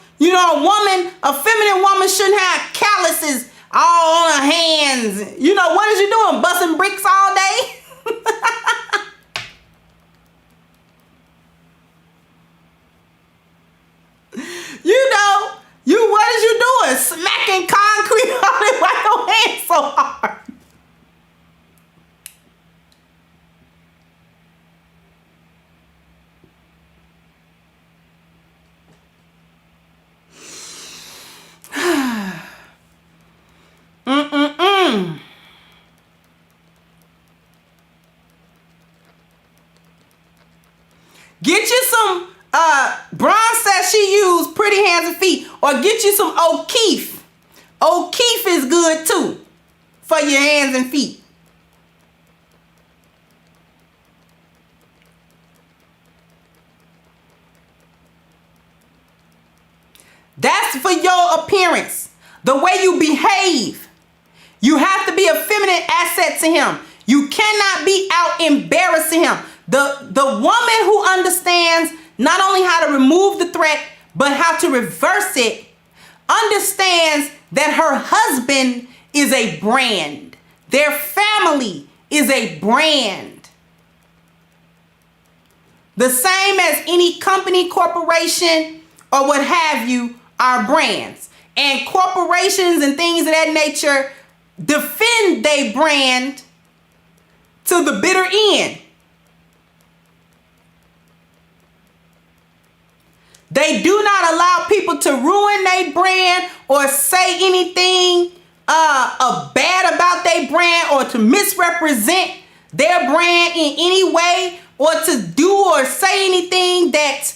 A feminine woman shouldn't have calluses all on her hands. What is you doing? Busting bricks all day? What is you doing? Smacking concrete on it with your hands so hard. Get you some Bron says she used Pretty Hands and Feet, or get you some O'Keefe. O'Keefe is good too for your hands and feet. That's for your appearance, the way you behave. You have to be a feminine asset to him. You cannot be out embarrassing him. The woman who understands not only how to remove the threat, but how to reverse it, understands that her husband is a brand. Their family is a brand. The same as any company, corporation, or what have you are brands. And corporations and things of that nature defend their brand to the bitter end. They do not allow people to ruin their brand or say anything bad about their brand or to misrepresent their brand in any way or to do or say anything that,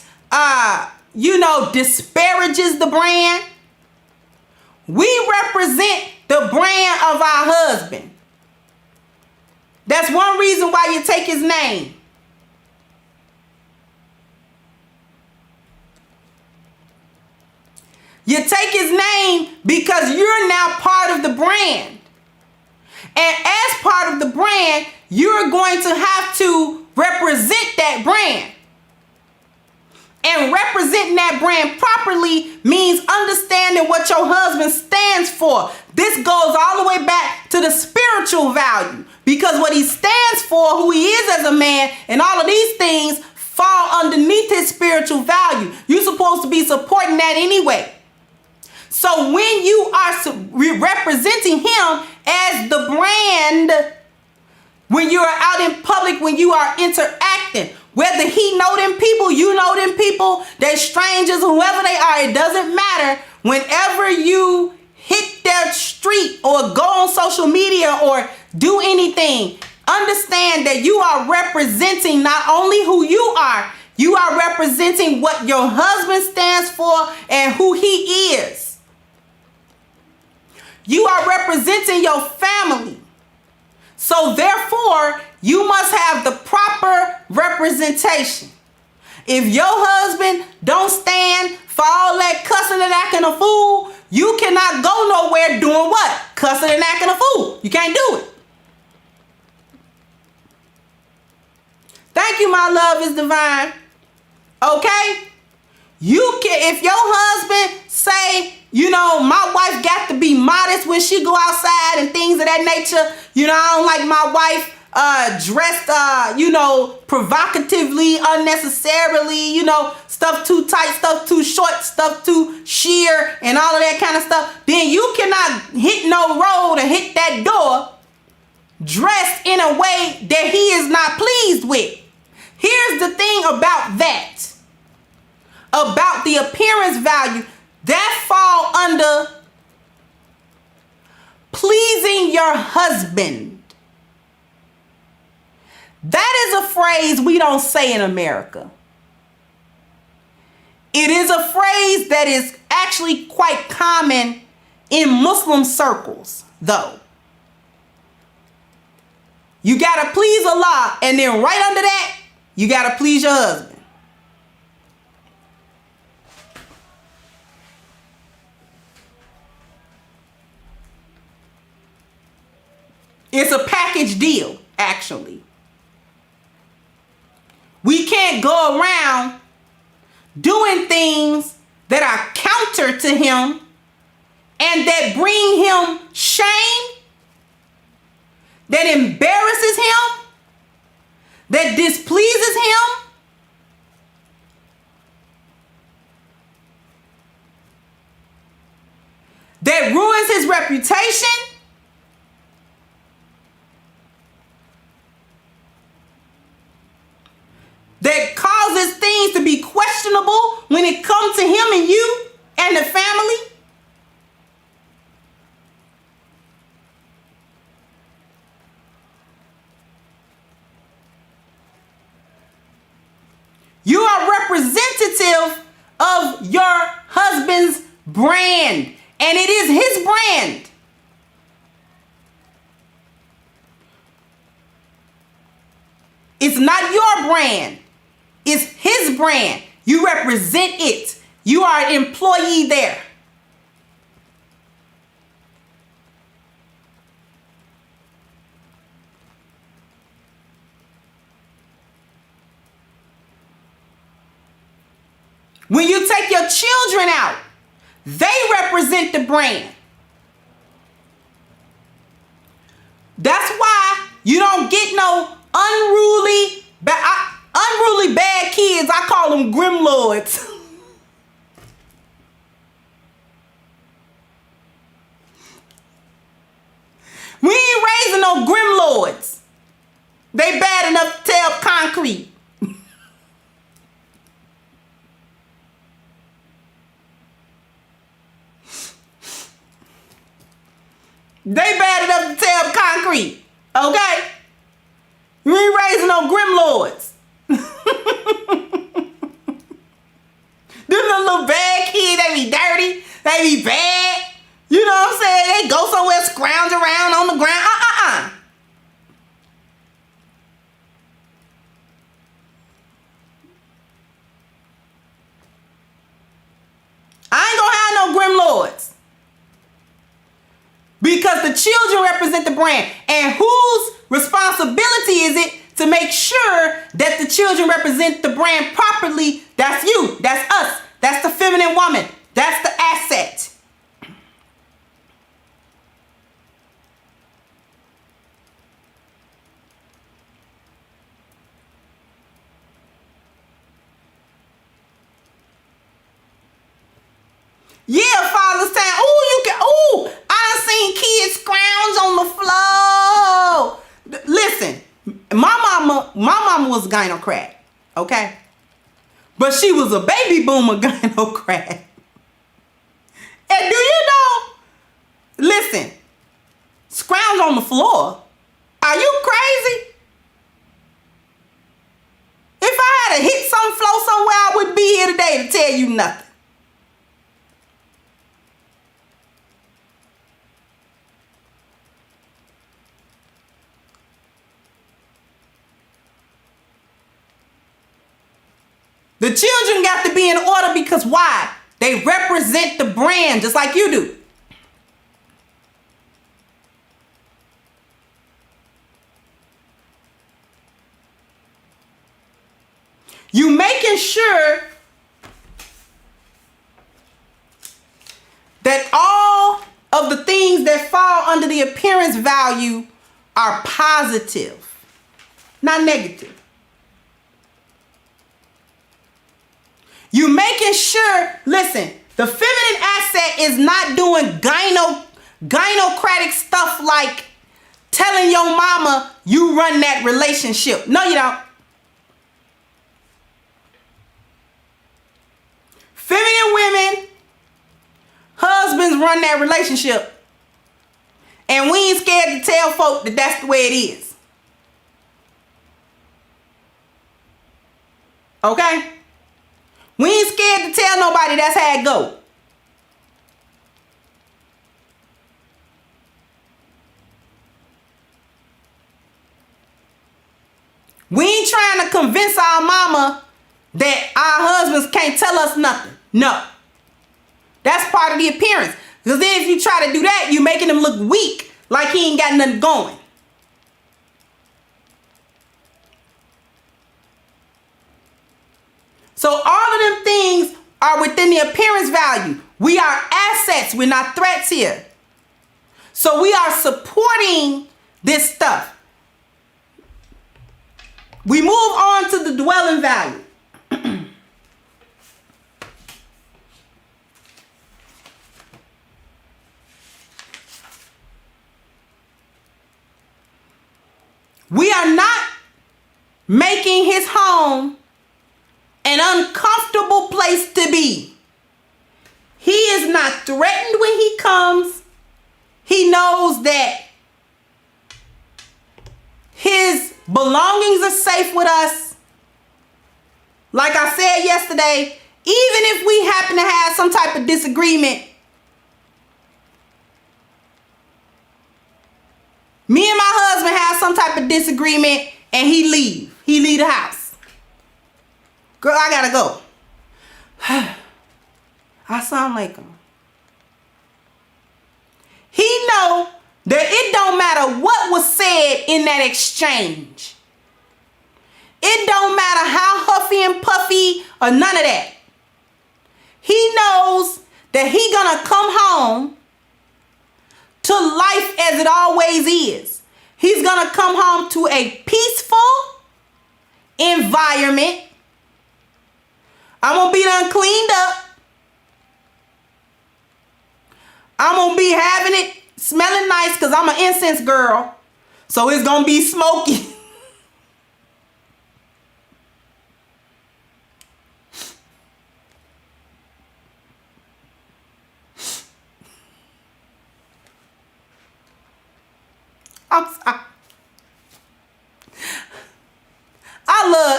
disparages the brand. We represent the brand of our husband. That's one reason why you take his name. You take his name because you're now part of the brand. And as part of the brand, you're going to have to represent that brand. And representing that brand properly means understanding what your husband stands for. This goes all the way back to the spiritual value, because what he stands for, who he is as a man, and all of these things fall underneath his spiritual value. You're supposed to be supporting that anyway. So when you are representing him as the brand, when you are out in public, when you are interacting, whether he know them people, you know them people, they're strangers, whoever they are, it doesn't matter. Whenever you hit their street or go on social media or do anything, understand that you are representing not only who you are representing what your husband stands for and who he is. You are representing your family. So therefore, you must have the proper representation. If your husband don't stand for all that cussing and acting a fool, you cannot go nowhere doing what? Cussing and acting a fool. You can't do it. Thank you, my love is divine. Okay? You can, if your husband say, my wife got to be modest when she go outside and things of that nature. I don't like my wife dressed, provocatively, unnecessarily, stuff too tight, stuff too short, stuff too sheer, and all of that kind of stuff. Then you cannot hit no road and hit that door dressed in a way that he is not pleased with. Here's the thing about that. About the appearance value, that fall under pleasing your husband. That is a phrase we don't say in America. It is a phrase that is actually quite common in Muslim circles, though. You gotta please Allah, and then right under that, you gotta please your husband. It's a package deal, actually. We can't go around doing things that are counter to him and that bring him shame, that embarrasses him, that displeases him. That ruins his reputation. That causes things to be questionable when it comes to him and you and the family. You are representative of your husband's brand, and it is his brand. It's not your brand. It's his brand. You represent it. You are an employee there. When you take your children out, they represent the brand. That's why you don't get no unruly bad kids. I call them grimlords. We ain't raising no grimlords. They bad enough to tear up concrete. They bad enough to tear up concrete. Okay? no Grim Lords. Them little bad kids, they be dirty. They be bad. You know what I'm saying? They go somewhere, scrounge around on the ground. I ain't gonna have no Grim Lords. Because the children represent the brand. And whose responsibility is it to make sure that the children represent the brand properly? That's you. That's us. That's the feminine woman. That's the asset. Yeah, Father's Time. I done seen kids scrounge on the floor. Listen, my mama was a gynocrat, okay? But she was a baby boomer gynocrat. And do you know, listen, scrounge on the floor? Are you crazy? If I had to hit some floor somewhere, I wouldn't be here today to tell you nothing. The children got to be in order because why? They represent the brand just like you do. You making sure that all of the things that fall under the appearance value are positive, not negative. You making sure, listen, the feminine asset is not doing gynocratic stuff like telling your mama you run that relationship. No, you don't. Feminine women, husbands run that relationship. And we ain't scared to tell folk that that's the way it is. Okay? We ain't scared to tell nobody that's how it go. We ain't trying to convince our mama that our husbands can't tell us nothing. No. That's part of the appearance. Because then if you try to do that, you're making him look weak, like he ain't got nothing going. So all of them things are within the appearance value. We are assets. We're not threats here. So we are supporting this stuff. We move on to the dwelling value. We are not making his home an uncomfortable place to be. He is not threatened when he comes. He knows that his belongings are safe with us. Like I said yesterday, even if we happen to have some type of disagreement, me and my husband have some type of disagreement and he leave the house. Girl, I gotta go. Assalamu alaikum. He know that it don't matter what was said in that exchange. It don't matter how huffy and puffy or none of that. He knows that he gonna come home to life as it always is. He's gonna come home to a peaceful environment. I'm gonna be done cleaned up. I'm gonna be having it smelling nice because I'm an incense girl. So it's gonna be smoky. I'm sorry.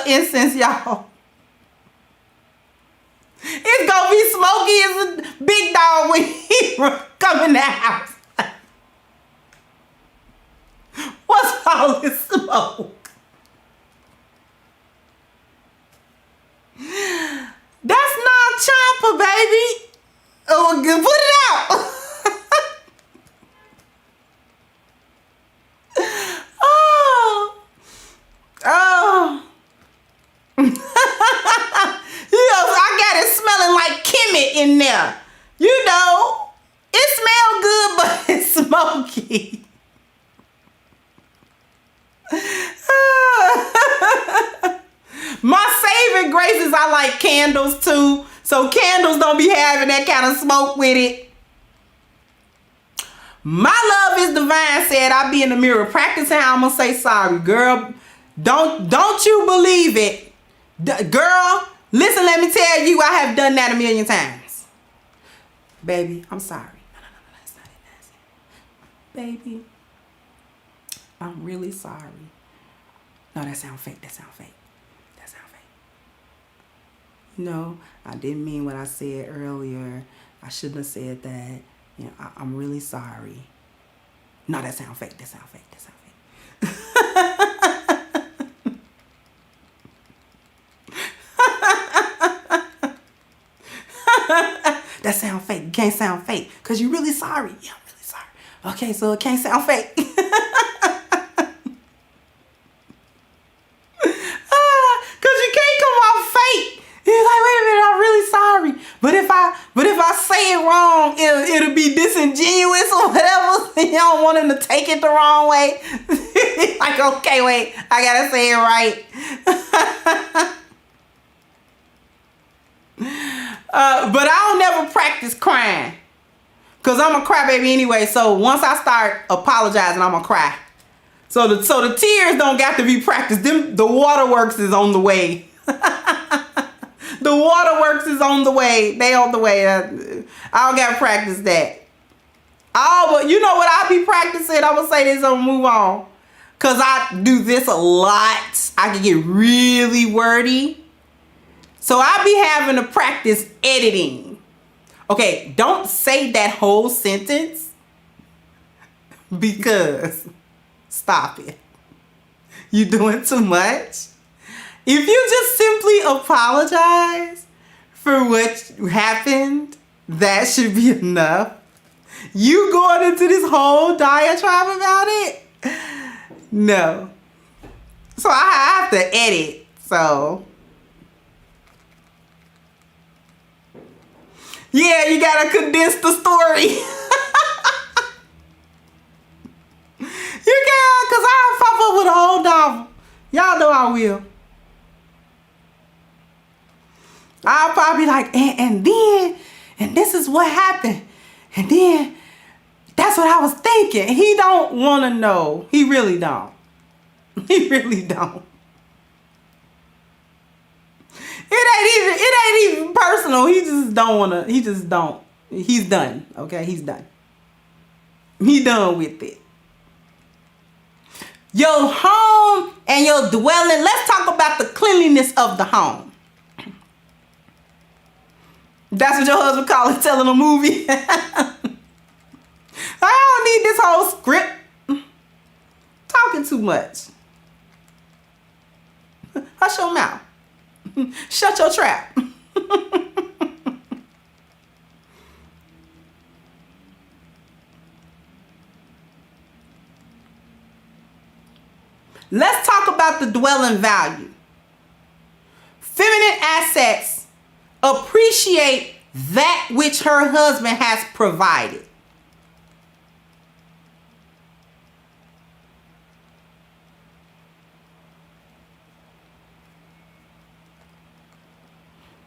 incense, y'all. It's gonna be smoky as a big dog when he come in the house. What's all this smoke? That's not Champa, baby. Oh, put it out. Oh. Yes, I got it smelling like Kemet in there. You know, it smells good, but it's smoky. My saving grace is I like candles too. So candles don't be having that kind of smoke with it. My love is divine said I be in the mirror practicing how I'm gonna say sorry. Girl, don't you believe it. Girl, listen, let me tell you, I have done that a million times. Baby, I'm sorry. No, that's not it. That's it. Baby, I'm really sorry. No, that sound fake. That sound fake. That sound fake. No, I didn't mean what I said earlier. I shouldn't have said that. You know, I'm really sorry. No, that sound fake. That sound fake. That sound fake. That sound fake. You can't sound fake because you're really sorry. Yeah, I'm really sorry. Okay, so it can't sound fake. But if I say it wrong, it'll be disingenuous or whatever. You don't want him to take it the wrong way. Like, okay, wait, I gotta say it right. But I don't never practice crying. Cause I'm a crybaby anyway. So once I start apologizing, I'm gonna cry. So the tears don't got to be practiced. The waterworks is on the way. The waterworks is on the way. They on the way. I don't got to practice that. Oh, but you know what I be practicing? I'm going to say this and move on. Because I do this a lot. I can get really wordy. So I be having to practice editing. Okay, don't say that whole sentence. Because stop it. You're doing too much. If you just simply apologize for what happened, that should be enough. You going into this whole diatribe about it? No. So I have to edit. So yeah, you gotta condense the story. You can, cause I'll pop up with a whole novel. Y'all know I will. I'll probably be like, and this is what happened. And then that's what I was thinking. He don't want to know. He really don't. He really don't. It ain't even personal. He just don't want to. He just don't. He's done. Okay, he's done. He done with it. Your home and your dwelling. Let's talk about the cleanliness of the home. That's what your husband call it, telling a movie. I don't need this whole script. Talking too much. Hush your mouth. Shut your trap. Let's talk about the dwelling value. Feminine assets appreciate that which her husband has provided.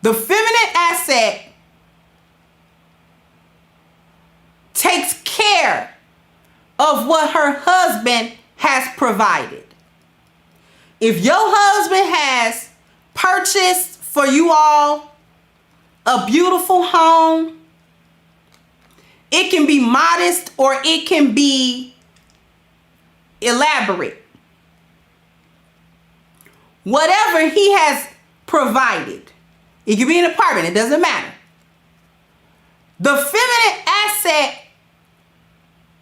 The feminine asset takes care of what her husband has provided. If your husband has purchased for you all a beautiful home, it can be modest or it can be elaborate. whatever he has provided. It could be an apartment, it doesn't matter. The feminine asset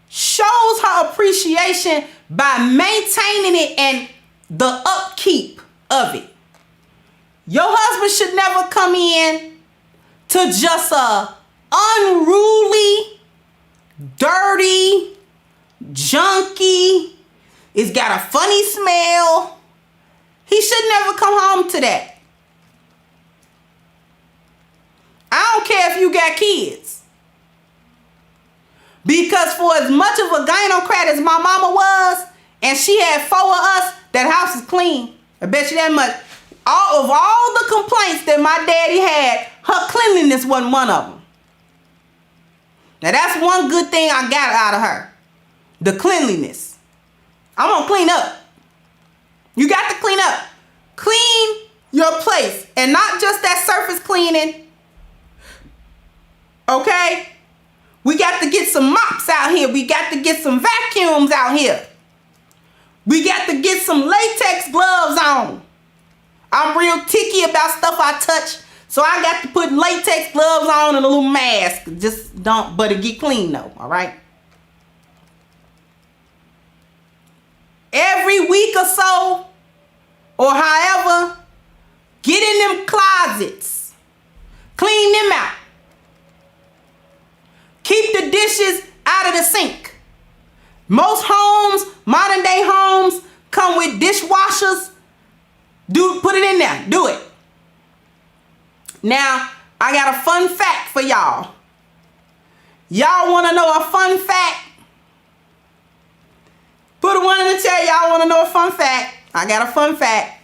shows her appreciation by maintaining it and the upkeep of it. Your husband should never come in to just a unruly, dirty, junky, it's got a funny smell. He should never come home to that. I don't care if you got kids. Because for as much of a gynocrat as my mama was, and she had 4 of us, that house is clean. I bet you that much. All the complaints that my daddy had, her cleanliness wasn't one of them. Now that's one good thing I got out of her. The cleanliness. I'm gonna clean up. You got to clean up. Clean your place. And not just that surface cleaning. Okay? We got to get some mops out here. We got to get some vacuums out here. We got to get some latex gloves on. I'm real ticky about stuff I touch. So I got to put latex gloves on and a little mask. Just don't, but it get clean though, all right? Every week or so, or however, get in them closets. Clean them out. Keep the dishes out of the sink. Most homes, modern day homes, come with dishwashers. Put it in there. Do it. Now, I got a fun fact for y'all. Y'all want to know a fun fact? Put a 1 in the chat. Y'all want to know a fun fact? I got a fun fact.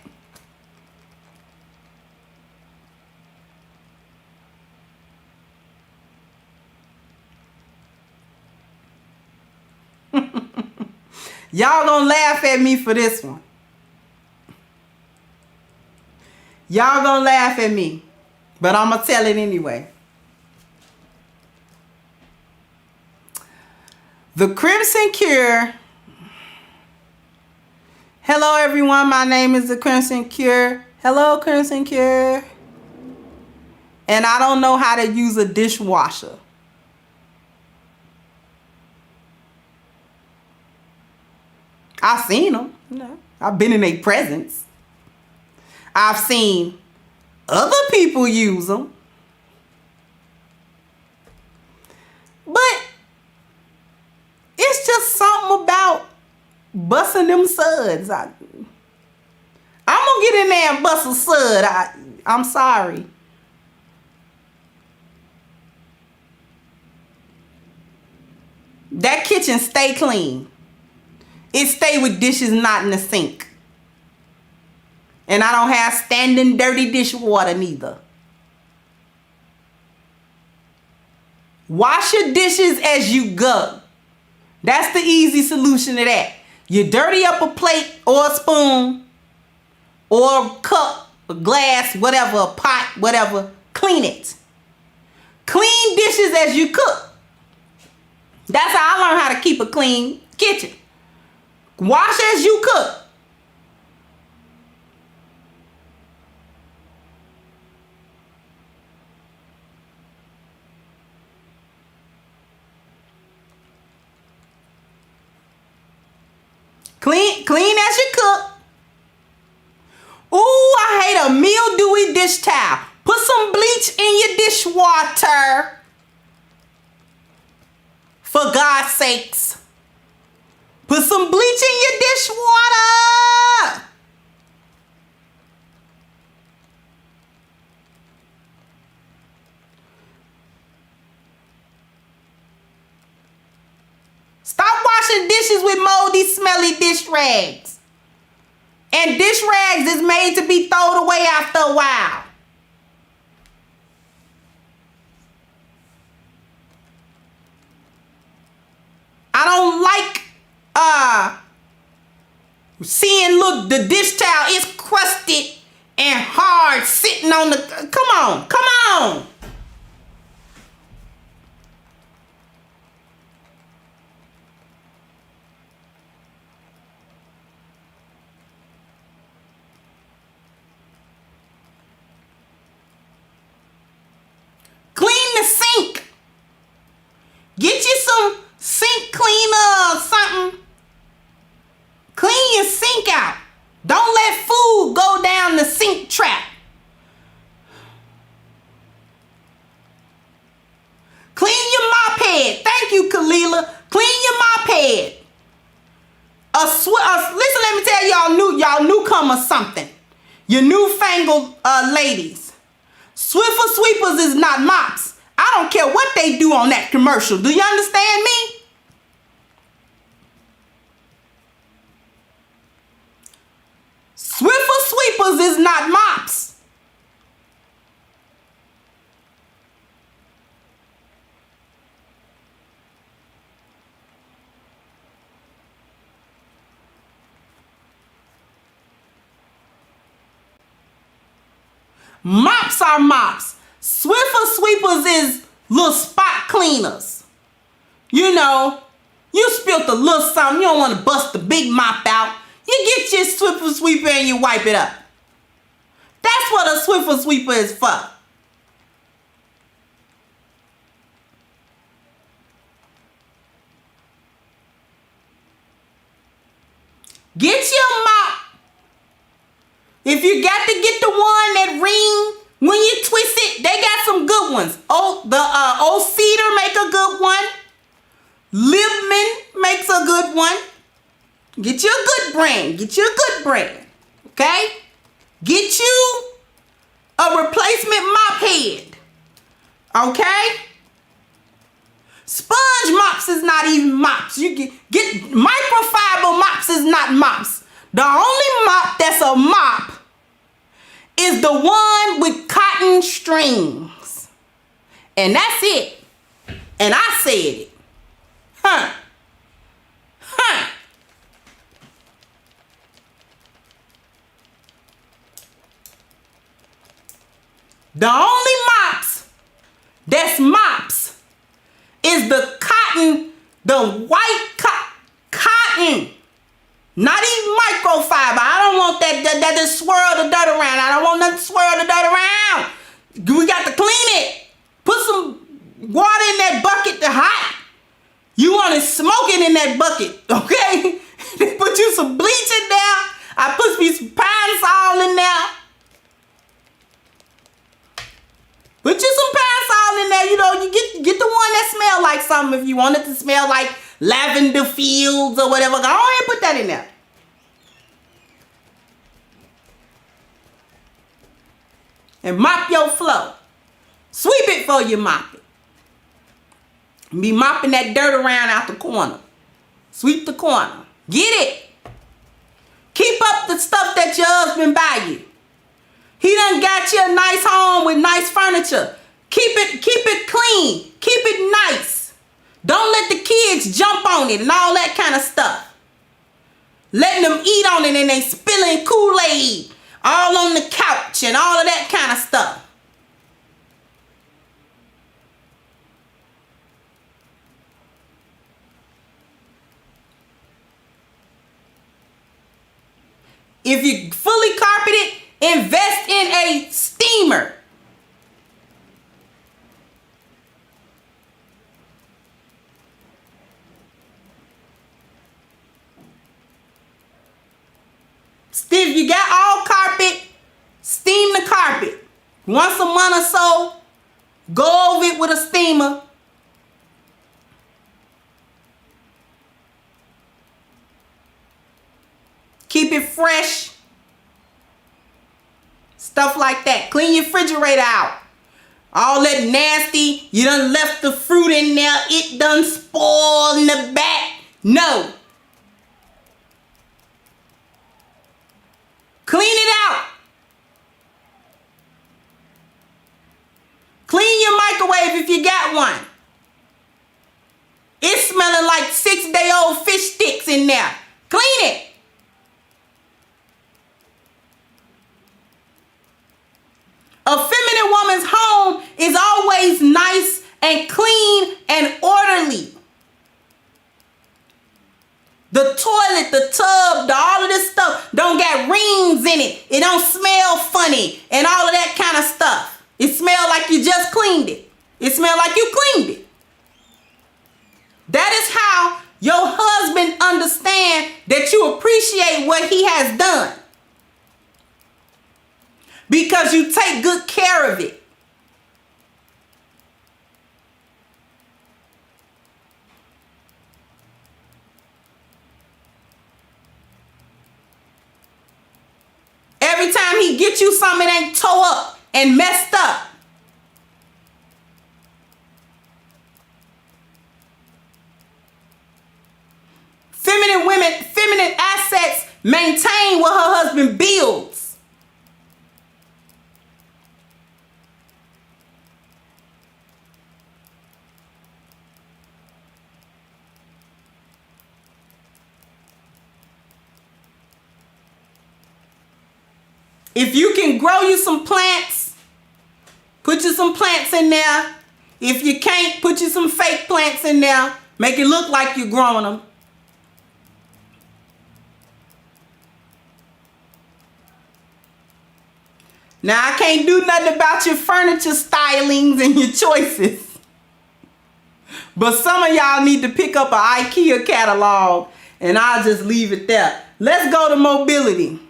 Y'all gonna laugh at me for this one. Y'all gonna laugh at me, but I'm gonna tell it anyway. The Crimson Cure. Hello everyone, my name is the Crimson Cure. Hello Crimson Cure. And I don't know how to use a dishwasher. I've seen them. I've been in their presence. I've seen other people use them. But it's just something about busting them suds. I'm going to get in there and bust a sud. I'm sorry. That kitchen stay clean. It stay with dishes not in the sink. And I don't have standing dirty dishwater neither. Wash your dishes as you go. That's the easy solution to that. You dirty up a plate or a spoon or a cup, a glass, whatever, a pot, whatever. Clean it. Clean dishes as you cook. That's how I learned how to keep a clean kitchen. Wash as you cook. Clean as you cook. Ooh, I hate a mildewy dish towel. Put some bleach in your dishwater. For God's sakes. Put some bleach in your dishwater. Stop washing dishes with moldy, smelly dish rags. And dish rags is made to be thrown away after a while. I don't like seeing, look, the dish towel is crusted and hard sitting on the, come on. sink trap. Clean your mop head. Thank you, Kalila. Clean your mop head. Listen, let me tell y'all newcomers something. You newfangled ladies. Swiffer sweepers is not mops. I don't care what they do on that commercial. Do you understand me? Swiffer sweepers is not mops. Mops are mops. Swiffer sweepers is little spot cleaners. You know, you spilt a little something. You don't want to bust the big mop out. You get your Swiffer sweeper and you wipe it up. That's what a Swiffer sweeper is for. Get your mop. If you got to get the one that ring when you twist it, they got some good ones. Old Cedar make a good one. Libman makes a good one. Get you a good brand. Get you a good brand. Okay? Get you a replacement mop head. Okay? Sponge mops is not even mops. You get microfiber mops is not mops. The only mop that's a mop is the one with cotton strings. And that's it. And I said it. Huh. The only mops that's mops is the cotton, the white cotton. Not even microfiber. I don't want that just swirl the dirt around. I don't want nothing to swirl the dirt around. We got to clean it. Put some water in that bucket to hot. You want it smoking in that bucket, okay? Put you some bleach in there. I put me some pine sol in there. Put you some pine sol in there. You know, you get the one that smell like something. If you want it to smell like lavender fields or whatever, go ahead and put that in there. And mop your floor. Sweep it before you mop it. Be mopping that dirt around out the corner. Sweep the corner. Get it. Keep up the stuff that your husband buy you. He done got you a nice home with nice furniture. Keep it clean. Keep it nice. Don't let the kids jump on it and all that kind of stuff. Letting them eat on it and they spilling Kool-Aid all on the couch and all of that kind of stuff. If you fully carpet it, invest in a steamer. If you got all carpet, steam the carpet. Once a month or so, go over it with a steamer. Keep it fresh. Stuff like that. Clean your refrigerator out. All that nasty, you done left the fruit in there, it done spoiled in the back. No. Clean it out. Clean your microwave if you got one. It's smelling like 6-day-old fish sticks in there. Clean it. A feminine woman's home is always nice and clean and orderly. The toilet, the tub, all of this stuff don't got rings in it. It don't smell funny and all of that kind of stuff. It smells like you just cleaned it. It smells like you cleaned it. That is how your husband understands that you appreciate what he has done. because you take good care of it. Every time he gets you something, it ain't tore up and messed up. Feminine assets maintain what her husband builds. If you can grow you some plants, put you some plants in there. If you can't, put you some fake plants in there. Make it look like you're growing them. Now, I can't do nothing about your furniture stylings and your choices. But some of y'all need to pick up an IKEA catalog, and I'll just leave it there. Let's go to mobility.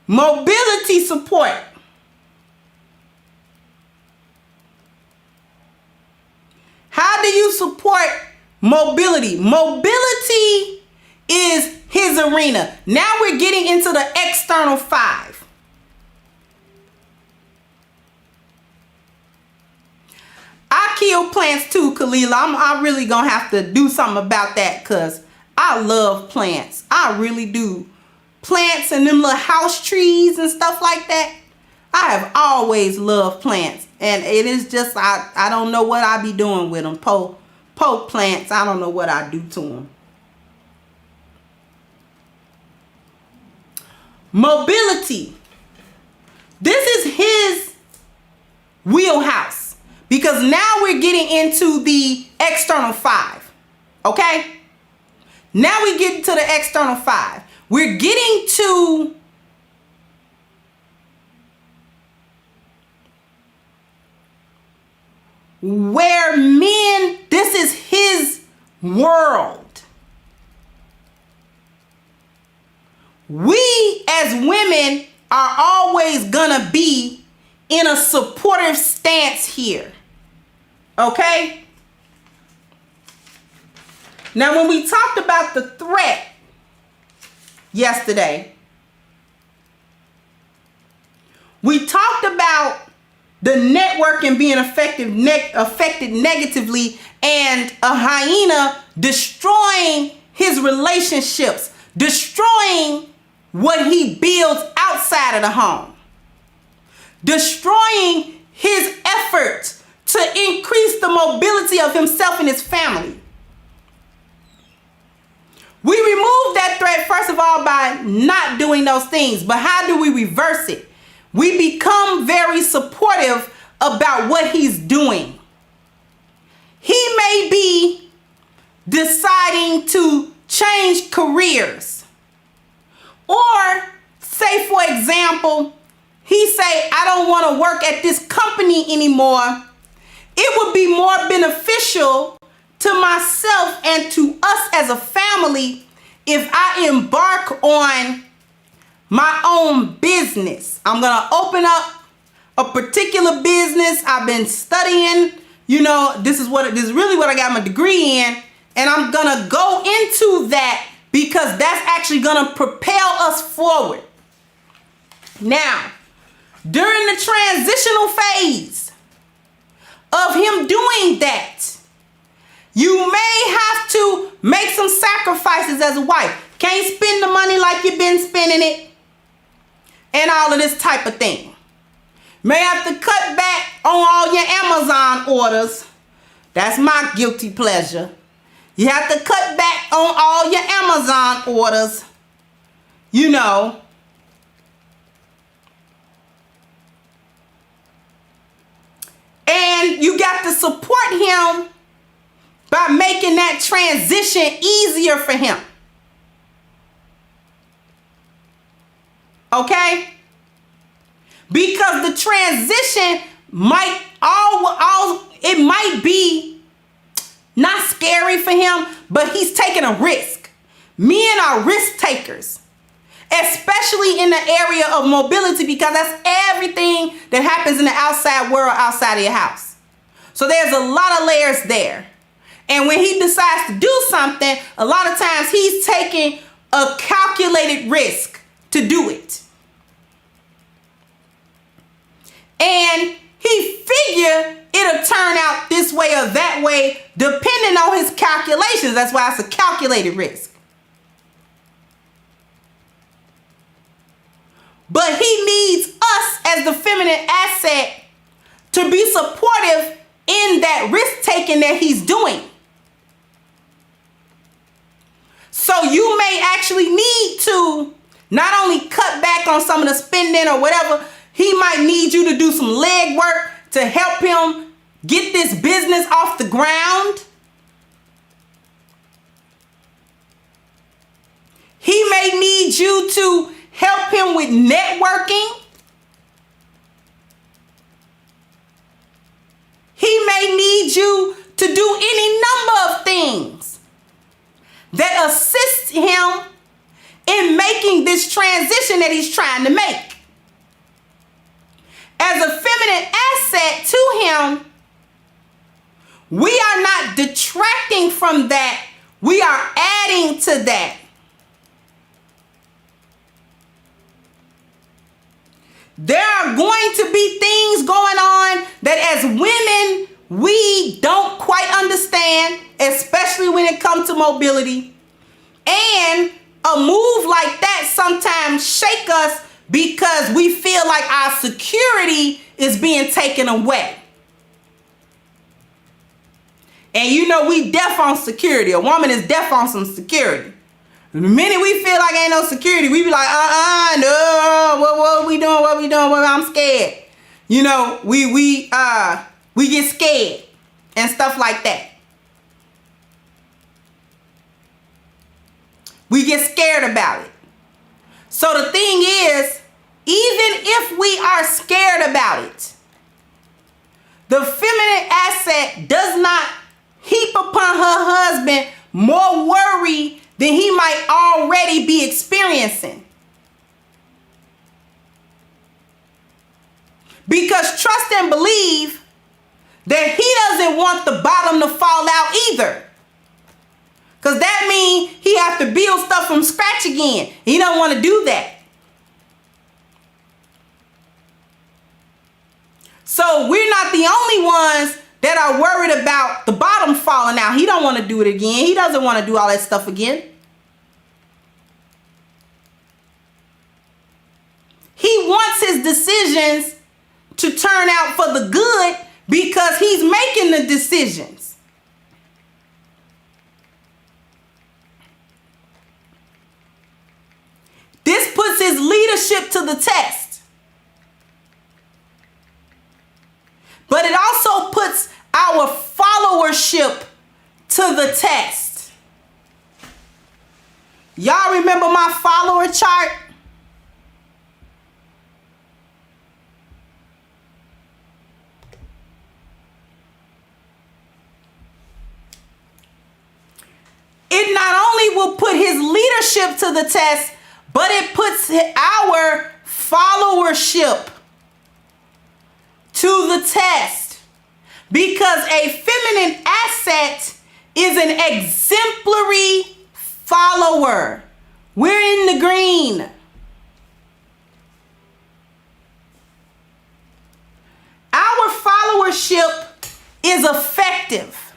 Mobility support. How do you support mobility? Mobility is his arena. Now we're getting into the external 5. I kill plants too, Kalila. I'm really gonna have to do something about that because I love plants. I really do. Plants and them little house trees and stuff like that. I have always loved plants. And it is just, I don't know what I be doing with them. Poke plants, I don't know what I do to them. Mobility. This is his wheelhouse. Because now we're getting into the external 5. Okay? Now we get to the external 5. We're getting to where men, this is his world. We as women are always gonna be in a supportive stance here. Okay? Now, when we talked about the threat yesterday, we talked about the networking being affected negatively and a hyena destroying his relationships, destroying what he builds outside of the home, destroying his effort to increase the mobility of himself and his family. We remove that threat, first of all, by not doing those things. But how do we reverse it? We become very supportive about what he's doing. He may be deciding to change careers. Or, say for example, he say, I don't want to work at this company anymore. It would be more beneficial to myself and to us as a family if I embark on my own business. I'm going to open up a particular business. I've been studying, this is really what I got my degree in. And I'm going to go into that because that's actually going to propel us forward. Now, during the transitional phase of him doing that, you may have to make some sacrifices as a wife. Can't spend the money like you've been spending it. And all of this type of thing. May have to cut back on all your Amazon orders. That's my guilty pleasure. You have to cut back on all your Amazon orders. And you got to support him by making that transition easier for him. Okay? Because the transition might be not scary, for him, but he's taking a risk. Men are risk takers, especially in the area of mobility, because that's everything that happens in the outside world outside of your house. So there's a lot of layers there. And when he decides to do something, a lot of times he's taking a calculated risk to do it. And he figure it'll turn out this way or that way, depending on his calculations. That's why it's a calculated risk. But he needs us as the feminine asset to be supportive in that risk taking that he's doing. So you may actually need to not only cut back on some of the spending or whatever, he might need you to do some leg work to help him get this business off the ground. He may need you to help him with networking. He may need you to do any number of things that assist him in making this transition that he's trying to make. As a feminine asset to him, we are not detracting from that. We are adding to that. There are going to be things going on that as women, we don't quite understand, especially when it comes to mobility. And a move like that sometimes shake us because we feel like our security is being taken away. And you know, we deaf on security. A woman is deaf on some security. The minute we feel like ain't no security, we be like, no, what we doing? Well, I'm scared. You know, we get scared and stuff like that. We get scared about it. So the thing is, even if we are scared about it, the feminine asset does not heap upon her husband more worry than he might already be experiencing. Because trust and believe that he doesn't want the bottom to fall out either. Because that means he has to build stuff from scratch again. He don't want to do that. So we're not the only ones that are worried about the bottom falling out. He don't want to do it again. He doesn't want to do all that stuff again. He wants his decisions to turn out for the good because he's making the decisions. This puts his leadership to the test. But it also puts our followership to the test. Y'all remember my follower chart? It not only will put his leadership to the test, but it puts our followership to the test, because a feminine asset is an exemplary follower. We're in the green. Our followership is effective.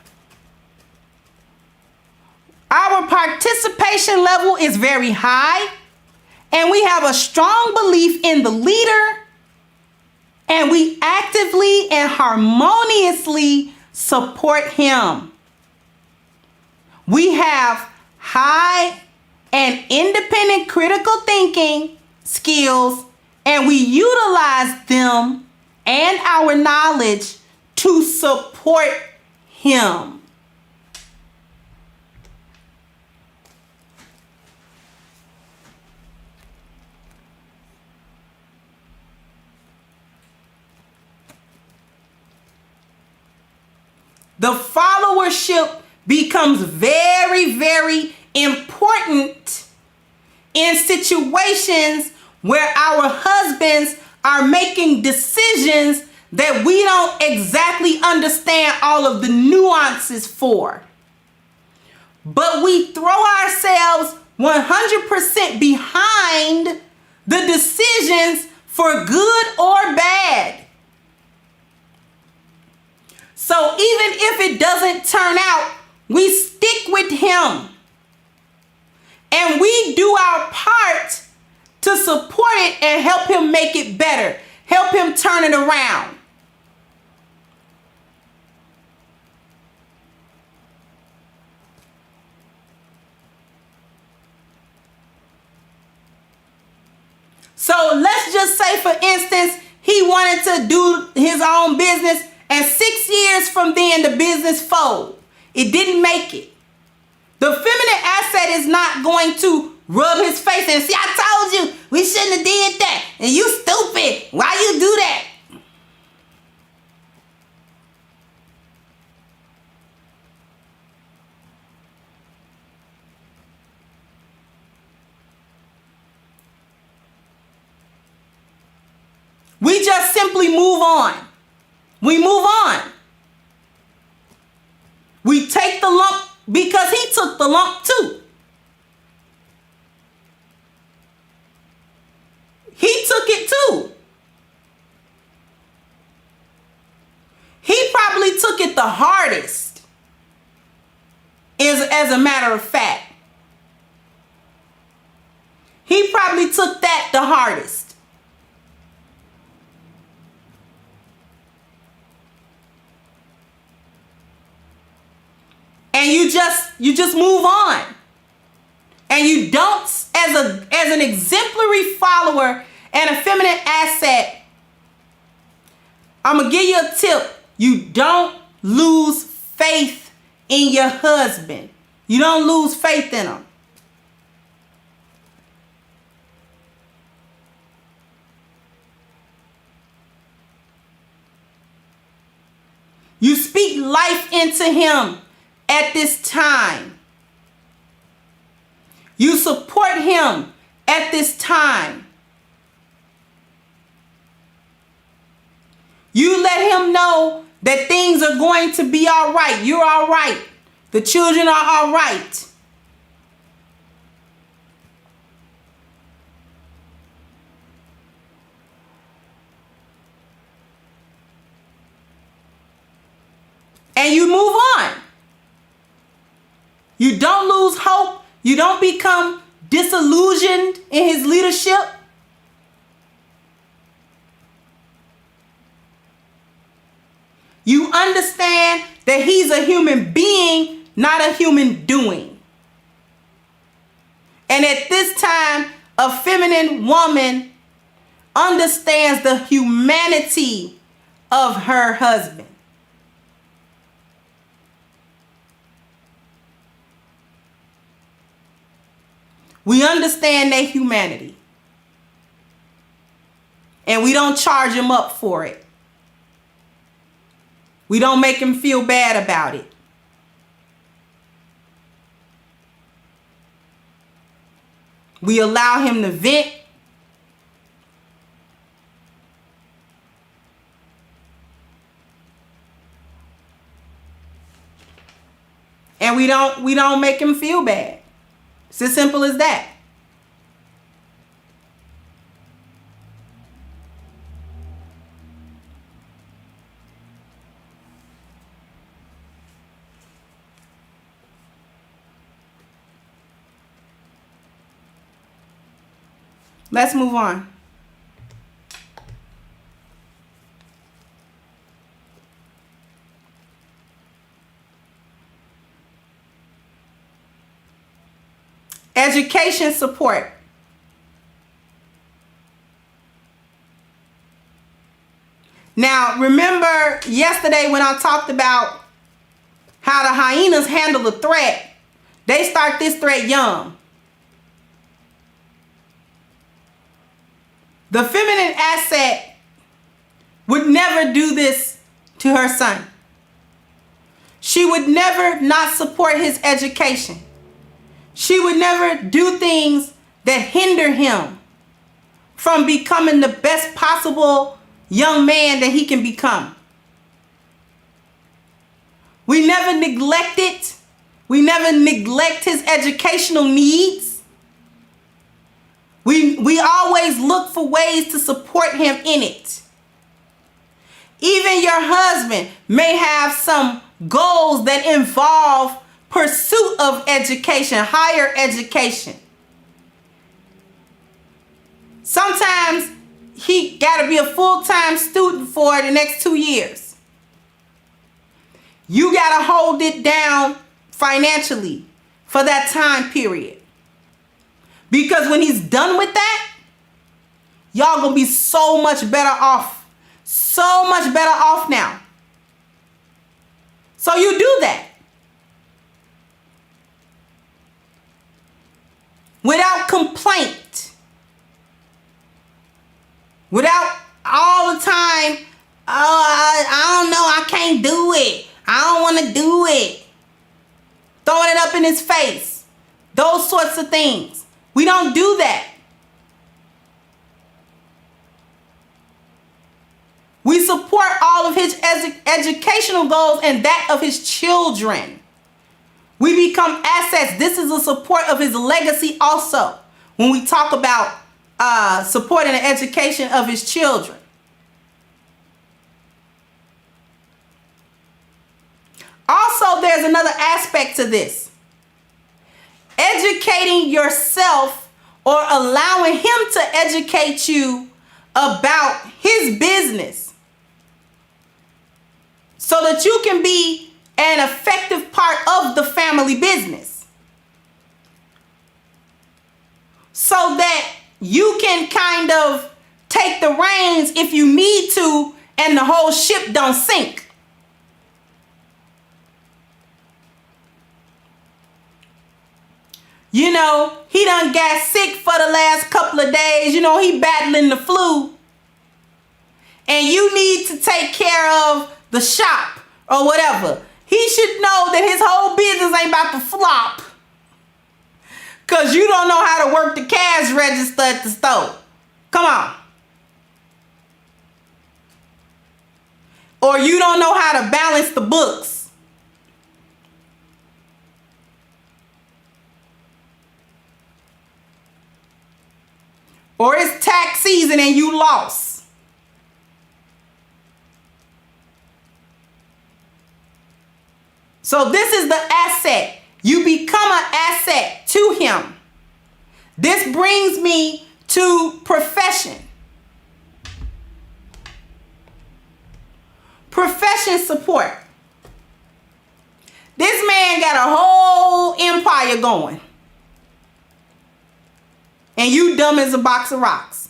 Our participation level is very high, and we have a strong belief in the leader. And we actively and harmoniously support him. We have high and independent critical thinking skills, and we utilize them and our knowledge to support him. The followership becomes becomes very, very important in situations where our husbands are making decisions that we don't exactly understand all of the nuances for. But we throw ourselves 100% behind the decisions for good or bad. So even if it doesn't turn out, we stick with him. And we do our part to support it and help him make it better. Help him turn it around. So let's just say, for instance, he wanted to do his own business, and 6 years from then the business folded. It didn't make it. The feminine asset is not going to rub his face and see, I told you we shouldn't have did that. And you stupid. Why you do that? We just simply move on. We move on. We take the lump because he took the lump too. He took it too. He probably took it the hardest, as a matter of fact. He probably took that the hardest. And you just move on. And you don't, as an exemplary follower and a feminine asset, I'm going to give you a tip. You don't lose faith in your husband. You don't lose faith in him. You speak life into him at this time. You support him at this time. You let him know that things are going to be all right. You're all right. The children are all right. And you move on. You don't lose hope. You don't become disillusioned in his leadership. You understand that he's a human being, not a human doing. And at this time, a feminine woman understands the humanity of her husband. We understand their humanity. And we don't charge him up for it. We don't make him feel bad about it. We allow him to vent. And we don't make him feel bad. It's as simple as that. Let's move on. Education support. Now, remember yesterday when I talked about how the hyenas handle a threat? They start this threat young. The feminine asset would never do this to her son. She would never not support his education. She would never do things that hinder him from becoming the best possible young man that he can become. We never neglect it. We never neglect his educational needs. We always look for ways to support him in it. Even your husband may have some goals that involve pursuit of education, higher education. Sometimes he got to be a full-time student for the next 2 years. You got to hold it down financially for that time period. Because when he's done with that, y'all gonna be so much better off. So much better off now. So you do that. Without complaint. Without all the time, oh, I don't know, I can't do it. I don't want to do it. Throwing it up in his face. Those sorts of things. We don't do that. We support all of his educational goals and that of his children. We become assets. This is a support of his legacy also. When we talk about supporting the education of his children. Also, there's another aspect to this. Educating yourself or allowing him to educate you about his business so that you can be an effective part of the family business. So that you can kind of take the reins if you need to and the whole ship don't sink. You know, he done got sick for the last couple of days. You know, he battling the flu. And you need to take care of the shop or whatever. He should know that his whole business ain't about to flop. Because you don't know how to work the cash register at the store. Come on. Or you don't know how to balance the books. Or it's tax season and you lost. So this is the asset. You become an asset to him. This brings me to profession. Profession support. This man got a whole empire going. And you dumb as a box of rocks.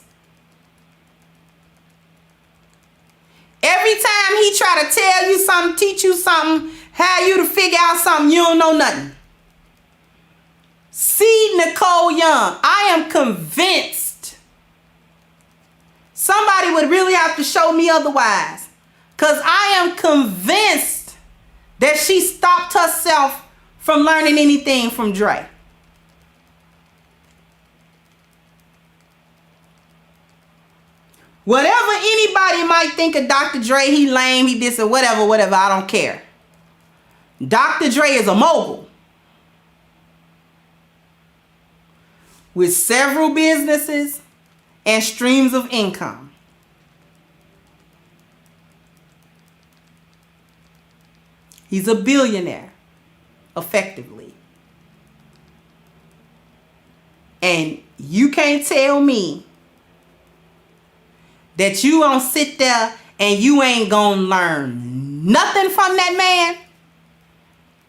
Every time he try to tell you something, teach you something, have you to figure out something, you don't know nothing. See Nicole Young, I am convinced somebody would really have to show me otherwise. Because I am convinced that she stopped herself from learning anything from Dre. Whatever anybody might think of Dr. Dre, he lame, he this or whatever, I don't care. Dr. Dre is a mogul. With several businesses and streams of income. He's a billionaire, effectively. And you can't tell me that you don't sit there and you ain't gonna learn nothing from that man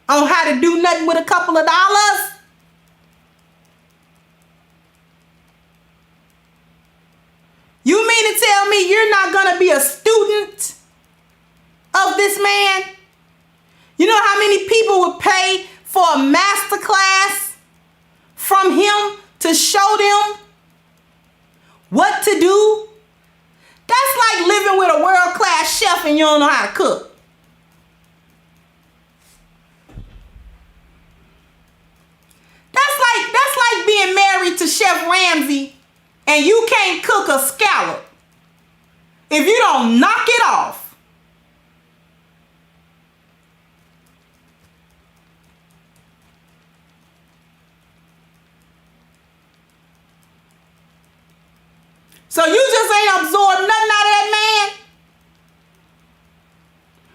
on how to do nothing with a couple of dollars. You mean to tell me you're not gonna be a student of this man? You know how many people would pay for a master class from him to show them what to do? That's like living with a world-class chef and you don't know how to cook. and you can't cook a scallop if you don't knock it off. So you just ain't absorbed nothing out of that man?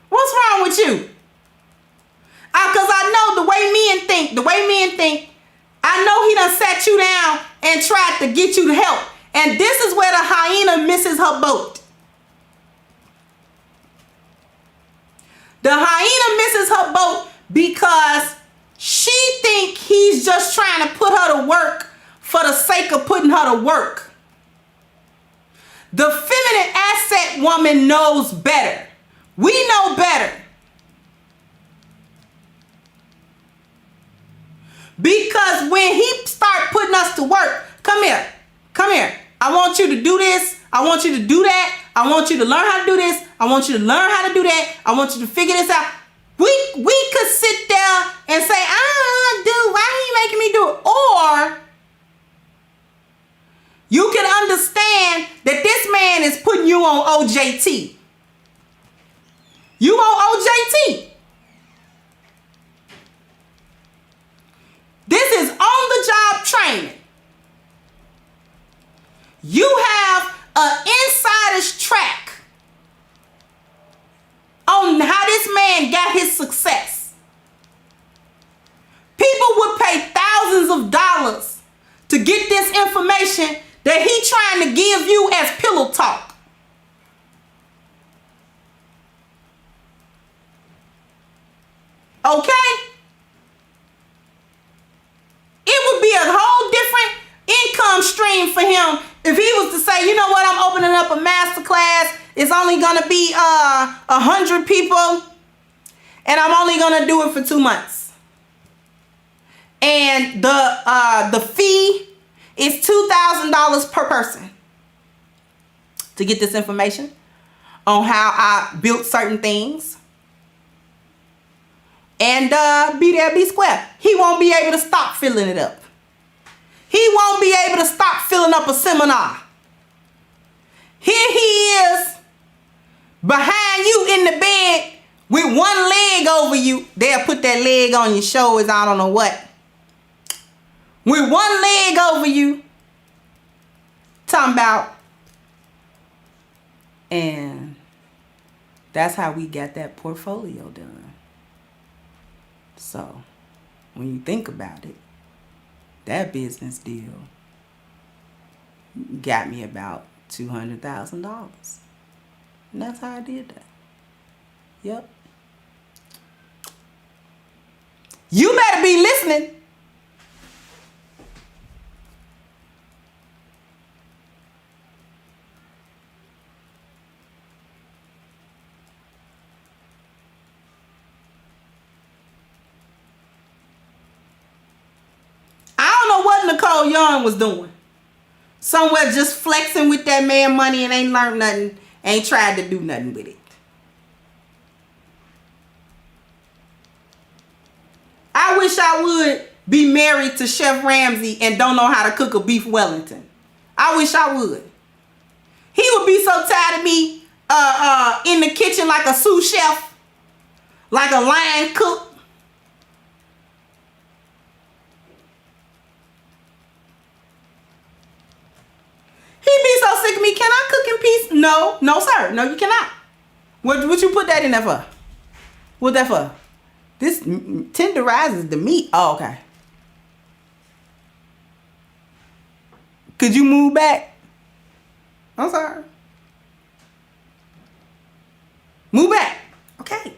What's wrong with you? Because I know the way men think, I know he done sat you down and tried to get you to help. And this is where the hyena misses her boat. The hyena misses her boat because she think he's just trying to put her to work for the sake of putting her to work. The feminine asset woman knows better. We know better. Because when he start putting us to work, come here. I want you to do this. I want you to do that. I want you to learn how to do this. I want you to learn how to do that. I want you to figure this out. We could sit there and say, I don't do, why are you making me do it? Or you can understand that this man is putting you on OJT. You on OJT. This is on the job training. You have an insider's track on how this man got his success. People would pay thousands of dollars to get this information that he trying to give you as pillow talk. Okay? It would be a whole different income stream for him if he was to say, you know what, I'm opening up a master class. It's only going to be 100 people, and I'm only going to do it for 2 months. And the fee is $2,000 per person to get this information on how I built certain things. And be there, be square. He won't be able to stop filling it up. He won't be able to stop filling up a seminar. Here he is behind you in the bed with one leg over you. They'll put that leg on your shoulders, I don't know what. With one leg over you. Talking about. And that's how we got that portfolio done. So, when you think about it, that business deal got me about $200,000. And that's how I did that. Yep. You better be listening. Nicole Young was doing somewhere just flexing with that man money and ain't learned nothing, ain't tried to do nothing with it. I wish I would be married to Chef Ramsay and don't know how to cook a beef Wellington. I wish I would. He would be so tired of me in the kitchen like a sous chef, like a line cook. He be so sick of me. Can I cook in peace? No, no, sir. No, you cannot. What you put that in there for? What that for? This tenderizes the meat. Oh, okay. Could you move back? I'm sorry. Move back. Okay.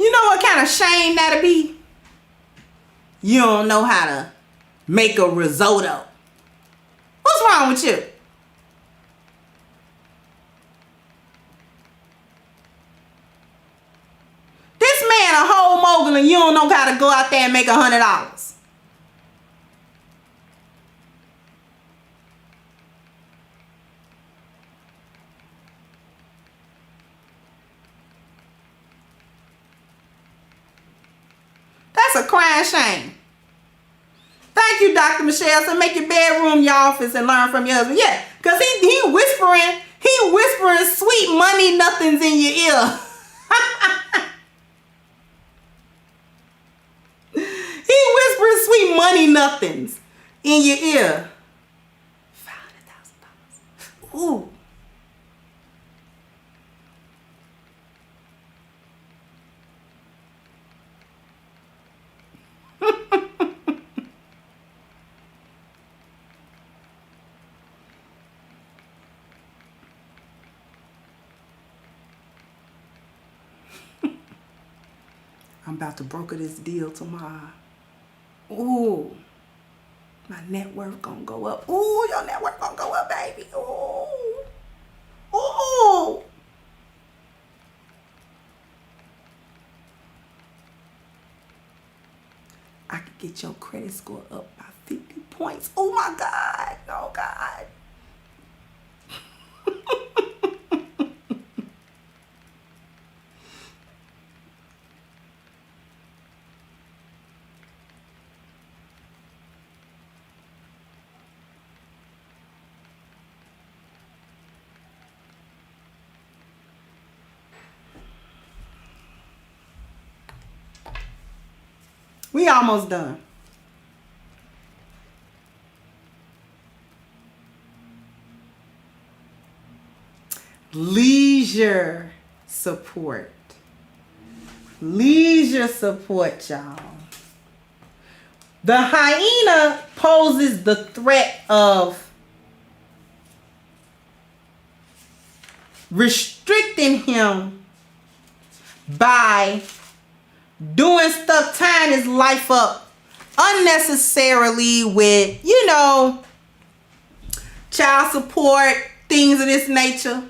You know what kind of shame that'd be? You don't know how to make a risotto. What's wrong with you? This man a whole mogul and you don't know how to go out there and make $100. That's a crying shame. Thank you, Dr. Michelle. So make your bedroom your office and learn from your husband. Yeah, because he whispering sweet money nothings in your ear. He whispering sweet money nothings in your ear. $500,000. Ooh. I'm about to broker this deal tomorrow. Ooh. My net worth gonna go up. Ooh, your net worth gonna go up, baby. Ooh. Ooh. I could get your credit score up by 50 points. Oh my God. Oh God. We almost done. Leisure support. Leisure support, y'all. The hyena poses the threat of restricting him by doing stuff, tying his life up unnecessarily with, child support, things of this nature.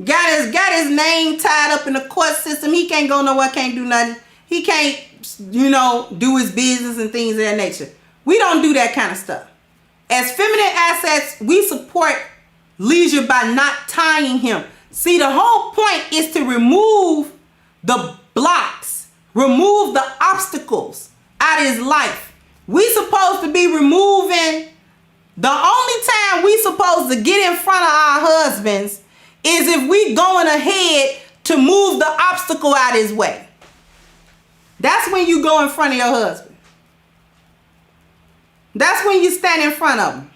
Got his name tied up in the court system. He can't go nowhere, can't do nothing. He can't, do his business and things of that nature. We don't do that kind of stuff. As feminine assets, we support leisure by not tying him. See, the whole point is to remove the blocks, remove the obstacles out of his life. We supposed to be removing, the only time we supposed to get in front of our husbands is if we going ahead to move the obstacle out of his way. That's when you go in front of your husband. That's when you stand in front of him.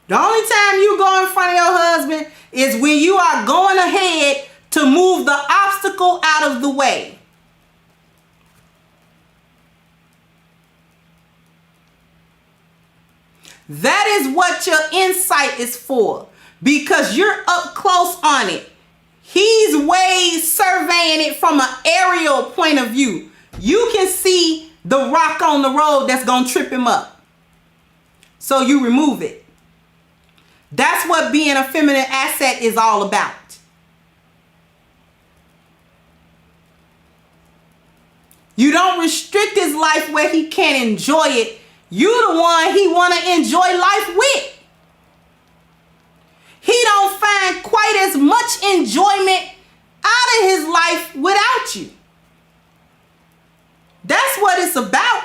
The only time you go in front of your husband is when you are going ahead to move the obstacle out of the way. That is what your insight is for, because you're up close on it. He's way surveying it from an aerial point of view. You can see the rock on the road that's going to trip him up. So you remove it. That's what being a feminine asset is all about. You don't restrict his life where he can't enjoy it. You the one he want to enjoy life with. He don't find quite as much enjoyment out of his life without you. That's what it's about.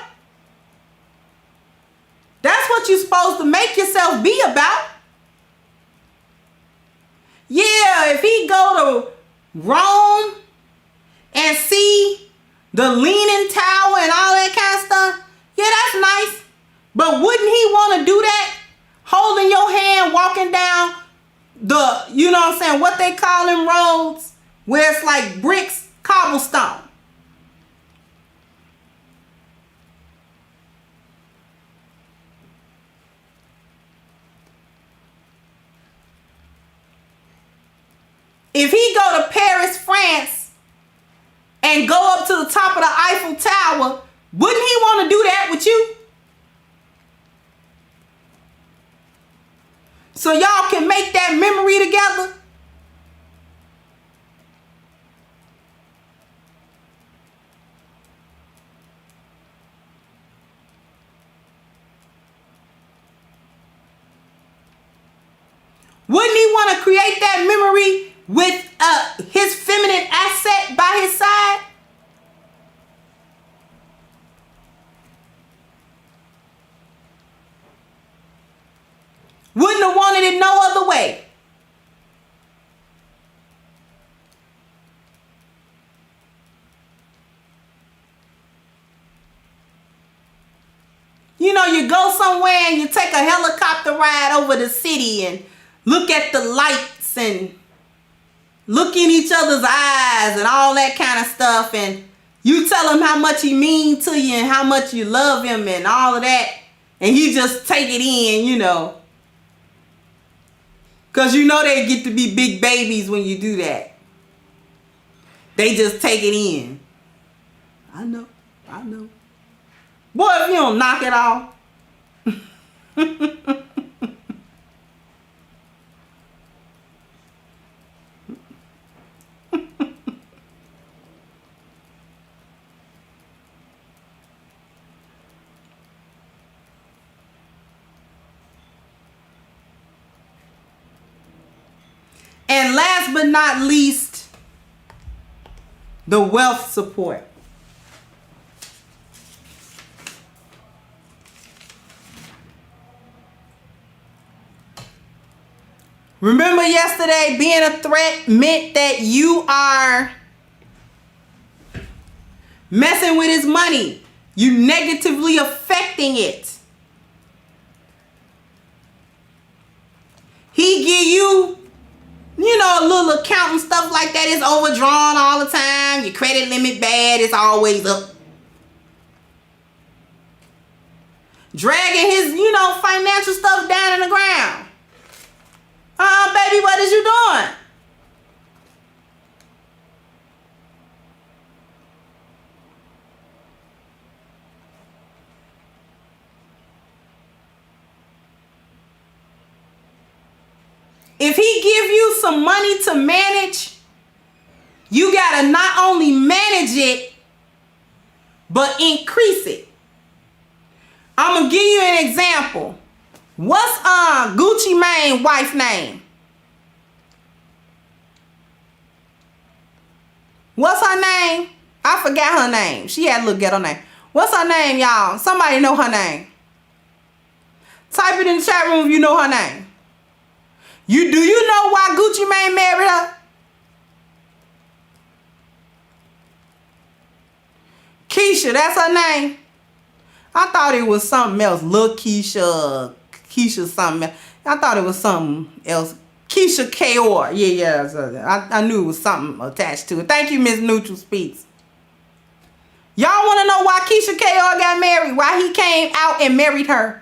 That's what you're supposed to make yourself be about. Yeah, if he go to Rome and see the Leaning Tower and all that kind of stuff, yeah, that's nice. But wouldn't he want to do that? Holding your hand, walking down the, what they call them roads, where it's like bricks, cobblestone. If he go to Paris, France, and go up to the top of the Eiffel Tower, wouldn't he want to do that with you? So y'all can make that memory together? Wouldn't he want to create that memory with his feminine asset by his side? Wouldn't have wanted it no other way. You know, you go somewhere and you take a helicopter ride over the city and look at the lights and look in each other's eyes and all that kind of stuff, and you tell him how much he means to you and how much you love him and all of that, and he just take it in, you know. Because you know they get to be big babies when you do that. They just take it in. I know. Boy, if you don't knock it off. And last but not least, the wealth support. Remember yesterday, being a threat meant that you are messing with his money. You negatively affecting it. He give you, you know, a little account and stuff like that. It's overdrawn all the time. Your credit limit bad. It's always up. Dragging his, you know, financial stuff down in the ground. Baby, what is you doing? If he give you some money to manage, you gotta not only manage it, but increase it. I'm gonna give you an example. What's Gucci Mane's wife name? What's her name? I forgot her name. She had a little ghetto name. What's her name, y'all? Somebody know her name. Type it in the chat room if you know her name. Do you know why Gucci Mane married her? Keisha, that's her name. I thought it was something else. Lil Keisha something else. I thought it was something else. Keisha Kaor. Yeah. I knew it was something attached to it. Thank you, Miss Neutral Speaks. Y'all want to know why Keisha Kaor got married? Why he came out and married her?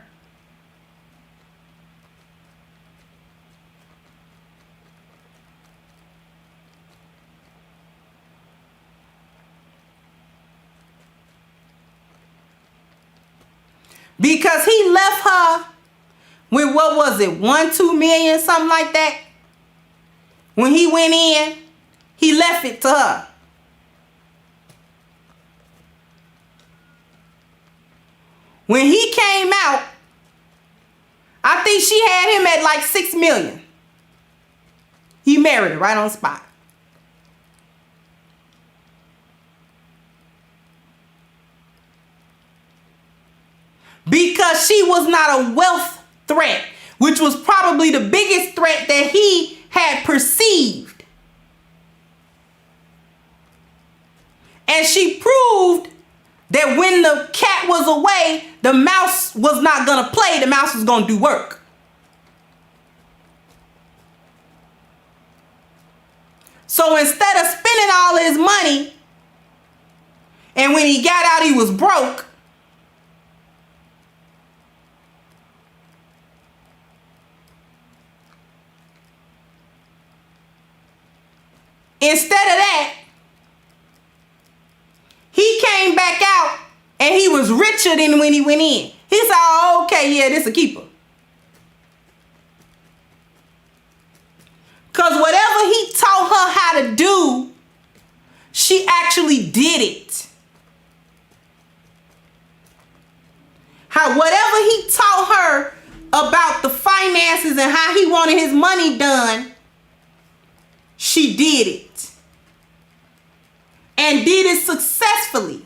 Because he left her with, what was it, 1-2 million, something like that. When he went in, he left it to her. When he came out, I think she had him at like 6 million. He married her right on the spot. Because she was not a wealth threat, which was probably the biggest threat that he had perceived. And she proved that when the cat was away, the mouse was not going to play. The mouse was going to do work. So instead of spending all his money, and when he got out, he was broke, instead of that, he came back out and he was richer than when he went in. He said, oh, okay, yeah, this a keeper. Because whatever he taught her how to do, she actually did it. Whatever he taught her about the finances finances and how he wanted his money done, she did it. And did it successfully.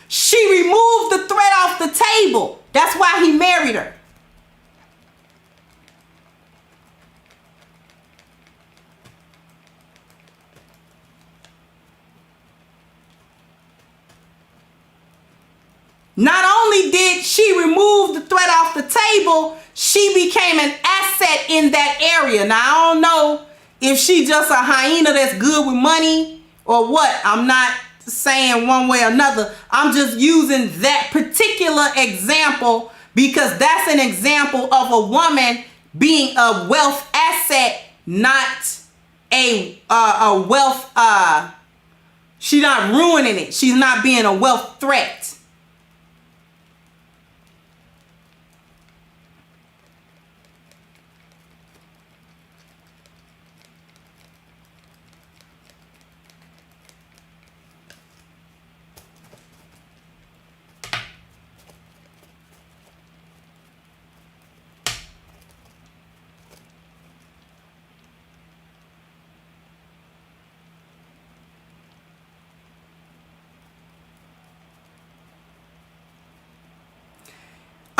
She removed the threat off the table. That's why he married her. Not only did she remove the threat off the table, she became an asset in that area. Now, I don't know if she just a hyena that's good with money or what. I'm not saying one way or another. I'm just using that particular example because that's an example of a woman being a wealth asset, not a wealth, she's not ruining it. She's not being a wealth threat.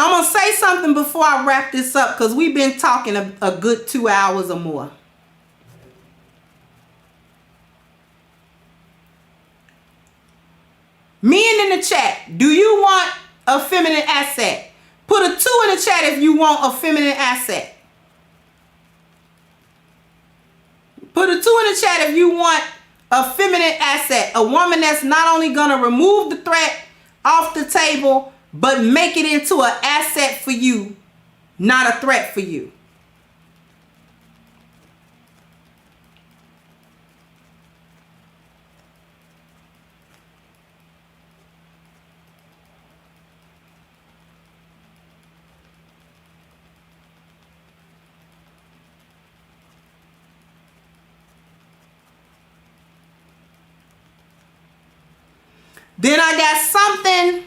I'm going to say something before I wrap this up because we've been talking a good 2 hours or more. Men in the chat, do you want a feminine asset? Put a 2 in the chat if you want a feminine asset. Put a 2 in the chat if you want a feminine asset. A woman that's not only going to remove the threat off the table, but make it into an asset for you, not a threat for you. Then I got something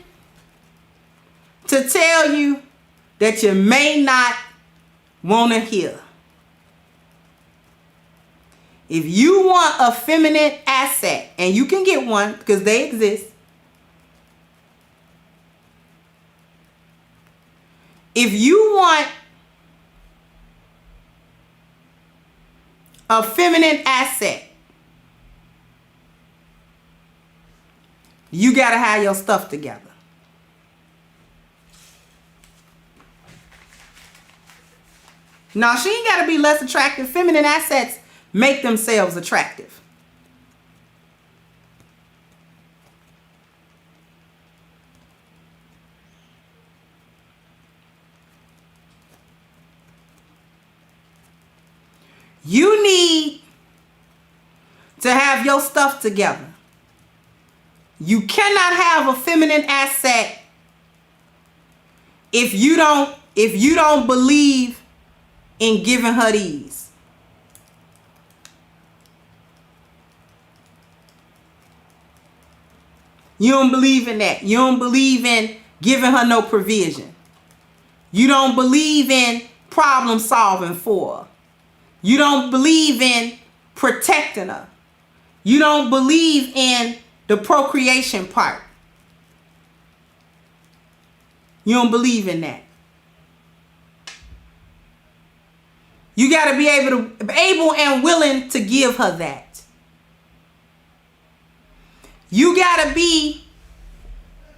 to tell you that you may not want to hear. If you want a feminine asset, and you can get one because they exist. If you want a feminine asset, you got to have your stuff together. Now, she ain't got to be less attractive. Feminine assets make themselves attractive. You need to have your stuff together. You cannot have a feminine asset if you don't believe in giving her these. You don't believe in that. You don't believe in giving her no provision. You don't believe in problem solving for her. You don't believe in protecting her. You don't believe in the procreation part. You don't believe in that. You got to be able and willing to give her that. You got to be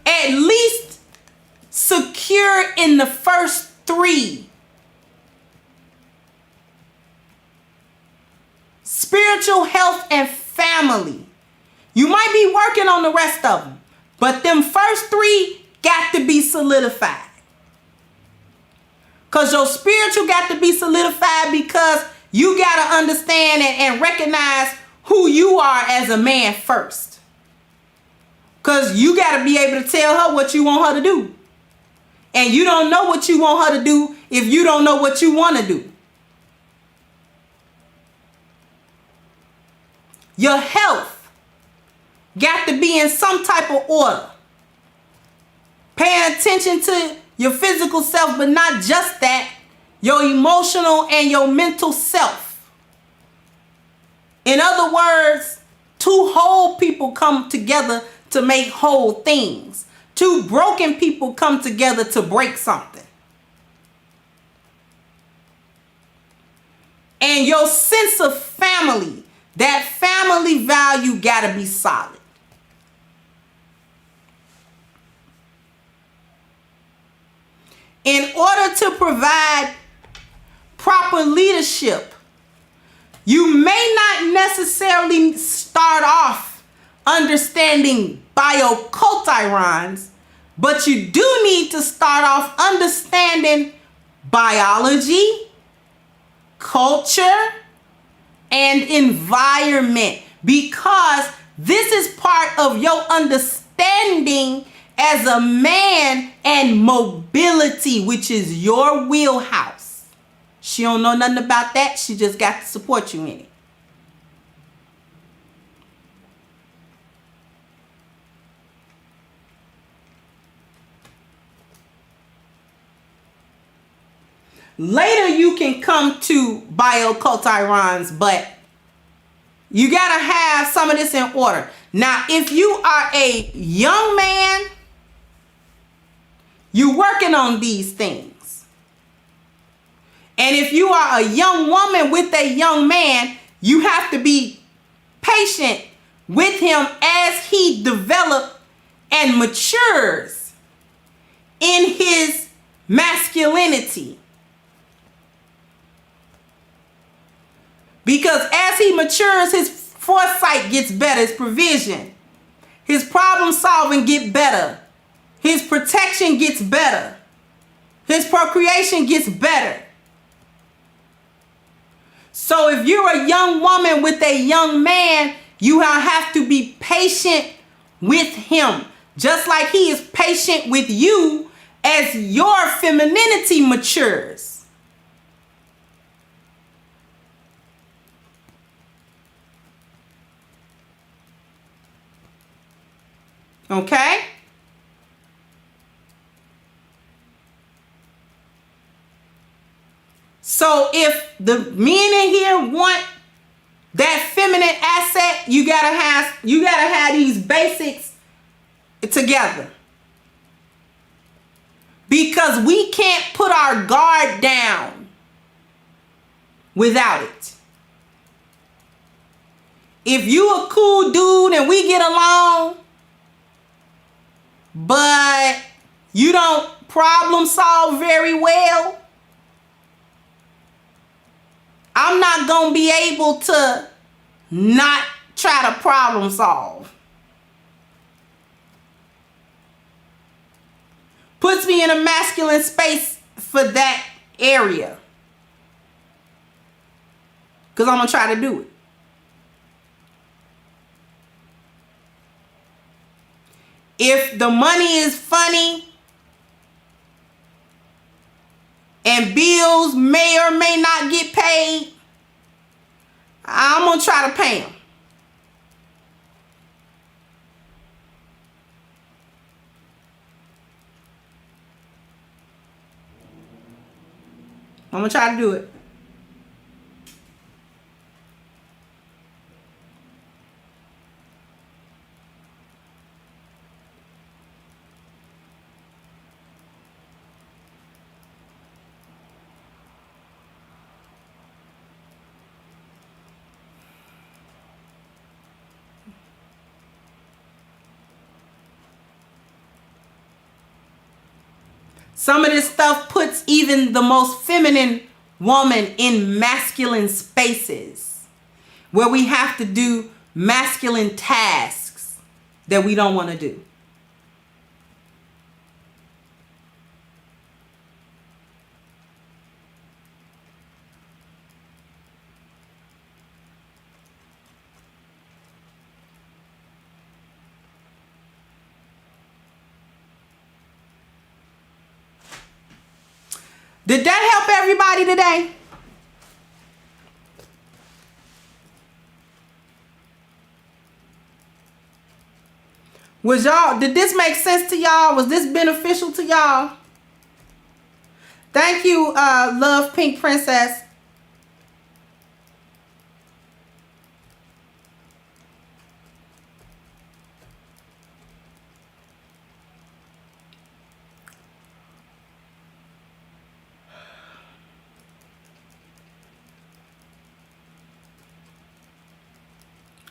at least secure in the first 3. Spiritual health and family. You might be working on the rest of them, but them first 3 got to be solidified. Because your spiritual got to be solidified because you got to understand and recognize who you are as a man first. Because you got to be able to tell her what you want her to do. And you don't know what you want her to do if you don't know what you want to do. Your health got to be in some type of order. Paying attention to your physical self, but not just that. your emotional and your mental self. In other words, two whole people come together to make whole things. Two broken people come together to break something. And your sense of family, that family value gotta be solid. In order to provide proper leadership, you may not necessarily start off understanding bioculturons, but you do need to start off understanding biology, culture, and environment, because this is part of your understanding as a man and mobility, which is your wheelhouse. She don't know nothing about that. She just got to support you in it. Later you can come to bioculturons, but you gotta have some of this in order. Now, if you are a young man, you're working on these things. And if you are a young woman with a young man, you have to be patient with him as he develops and matures in his masculinity. Because as he matures, his foresight gets better, his provision, his problem solving gets better, his protection gets better, his procreation gets better. So if you're a young woman with a young man, you have to be patient with him, just like he is patient with you as your femininity matures. Okay? So if the men in here want that feminine asset, you gotta have these basics together. Because we can't put our guard down without it. If you a cool dude and we get along, but you don't problem solve very well, I'm not going to be able to not try to problem solve. Puts me in a masculine space for that area, because I'm going to try to do it. If the money is funny and bills may or may not get paid, I'm going to try to pay them. I'm going to try to do it. Some of this stuff puts even the most feminine woman in masculine spaces where we have to do masculine tasks that we don't want to do. Did that help everybody today? Did this make sense to y'all? Was this beneficial to y'all? Thank you, Love Pink Princess.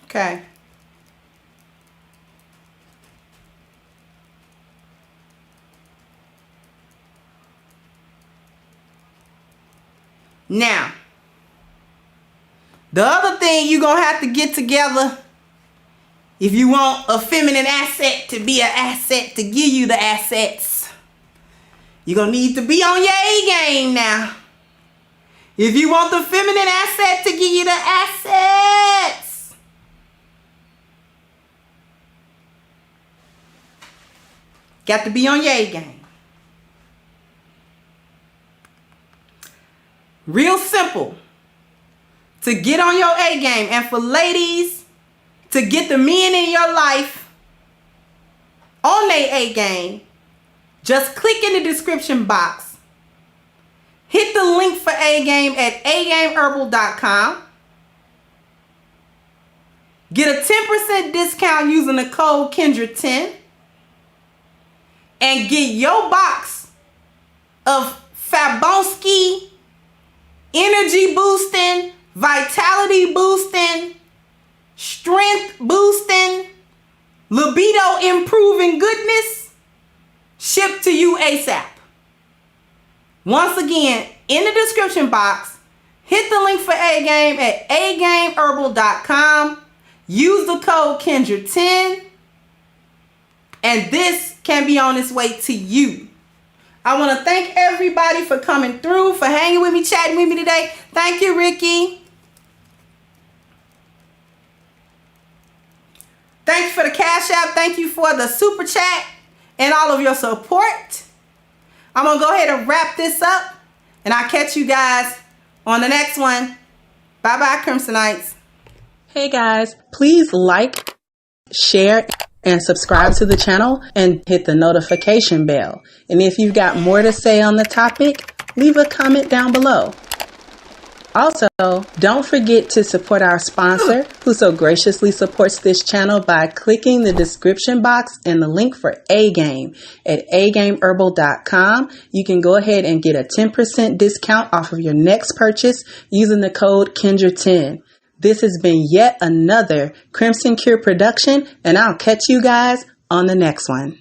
Okay. Now, the other thing you're going to have to get together if you want a feminine asset to be an asset to give you the assets, you're going to need to be on your A game now. If you want the feminine asset to give you the assets, got to be on your A game. Real simple. To get on your A game, and for ladies to get the men in your life on their A game, just click in the description box. Hit the link for A game at agameherbal.com. Get a 10% discount using the code Kendra10. And get your box of Fabonski energy boosting, vitality boosting, strength boosting, libido improving goodness shipped to you ASAP. Once again, in the description box, hit the link for A game at agameherbal.com. Use the code Kendra10, and this can be on its way to you. I want to thank everybody for coming through, for hanging with me, chatting with me today. Thank you, Ricky. Thank you for the Cash App. Thank you for the Super Chat and all of your support. I'm going to go ahead and wrap this up, and I'll catch you guys on the next one. Bye-bye, Crimsonites. Hey, guys. Please like, share, and subscribe to the channel and hit the notification bell. And if you've got more to say on the topic, leave a comment down below. Also, don't forget to support our sponsor, who so graciously supports this channel by clicking the description box and the link for A Game at agameherbal.com. You can go ahead and get a 10% discount off of your next purchase using the code Kendra10. This has been yet another Crimson Cure production, and I'll catch you guys on the next one.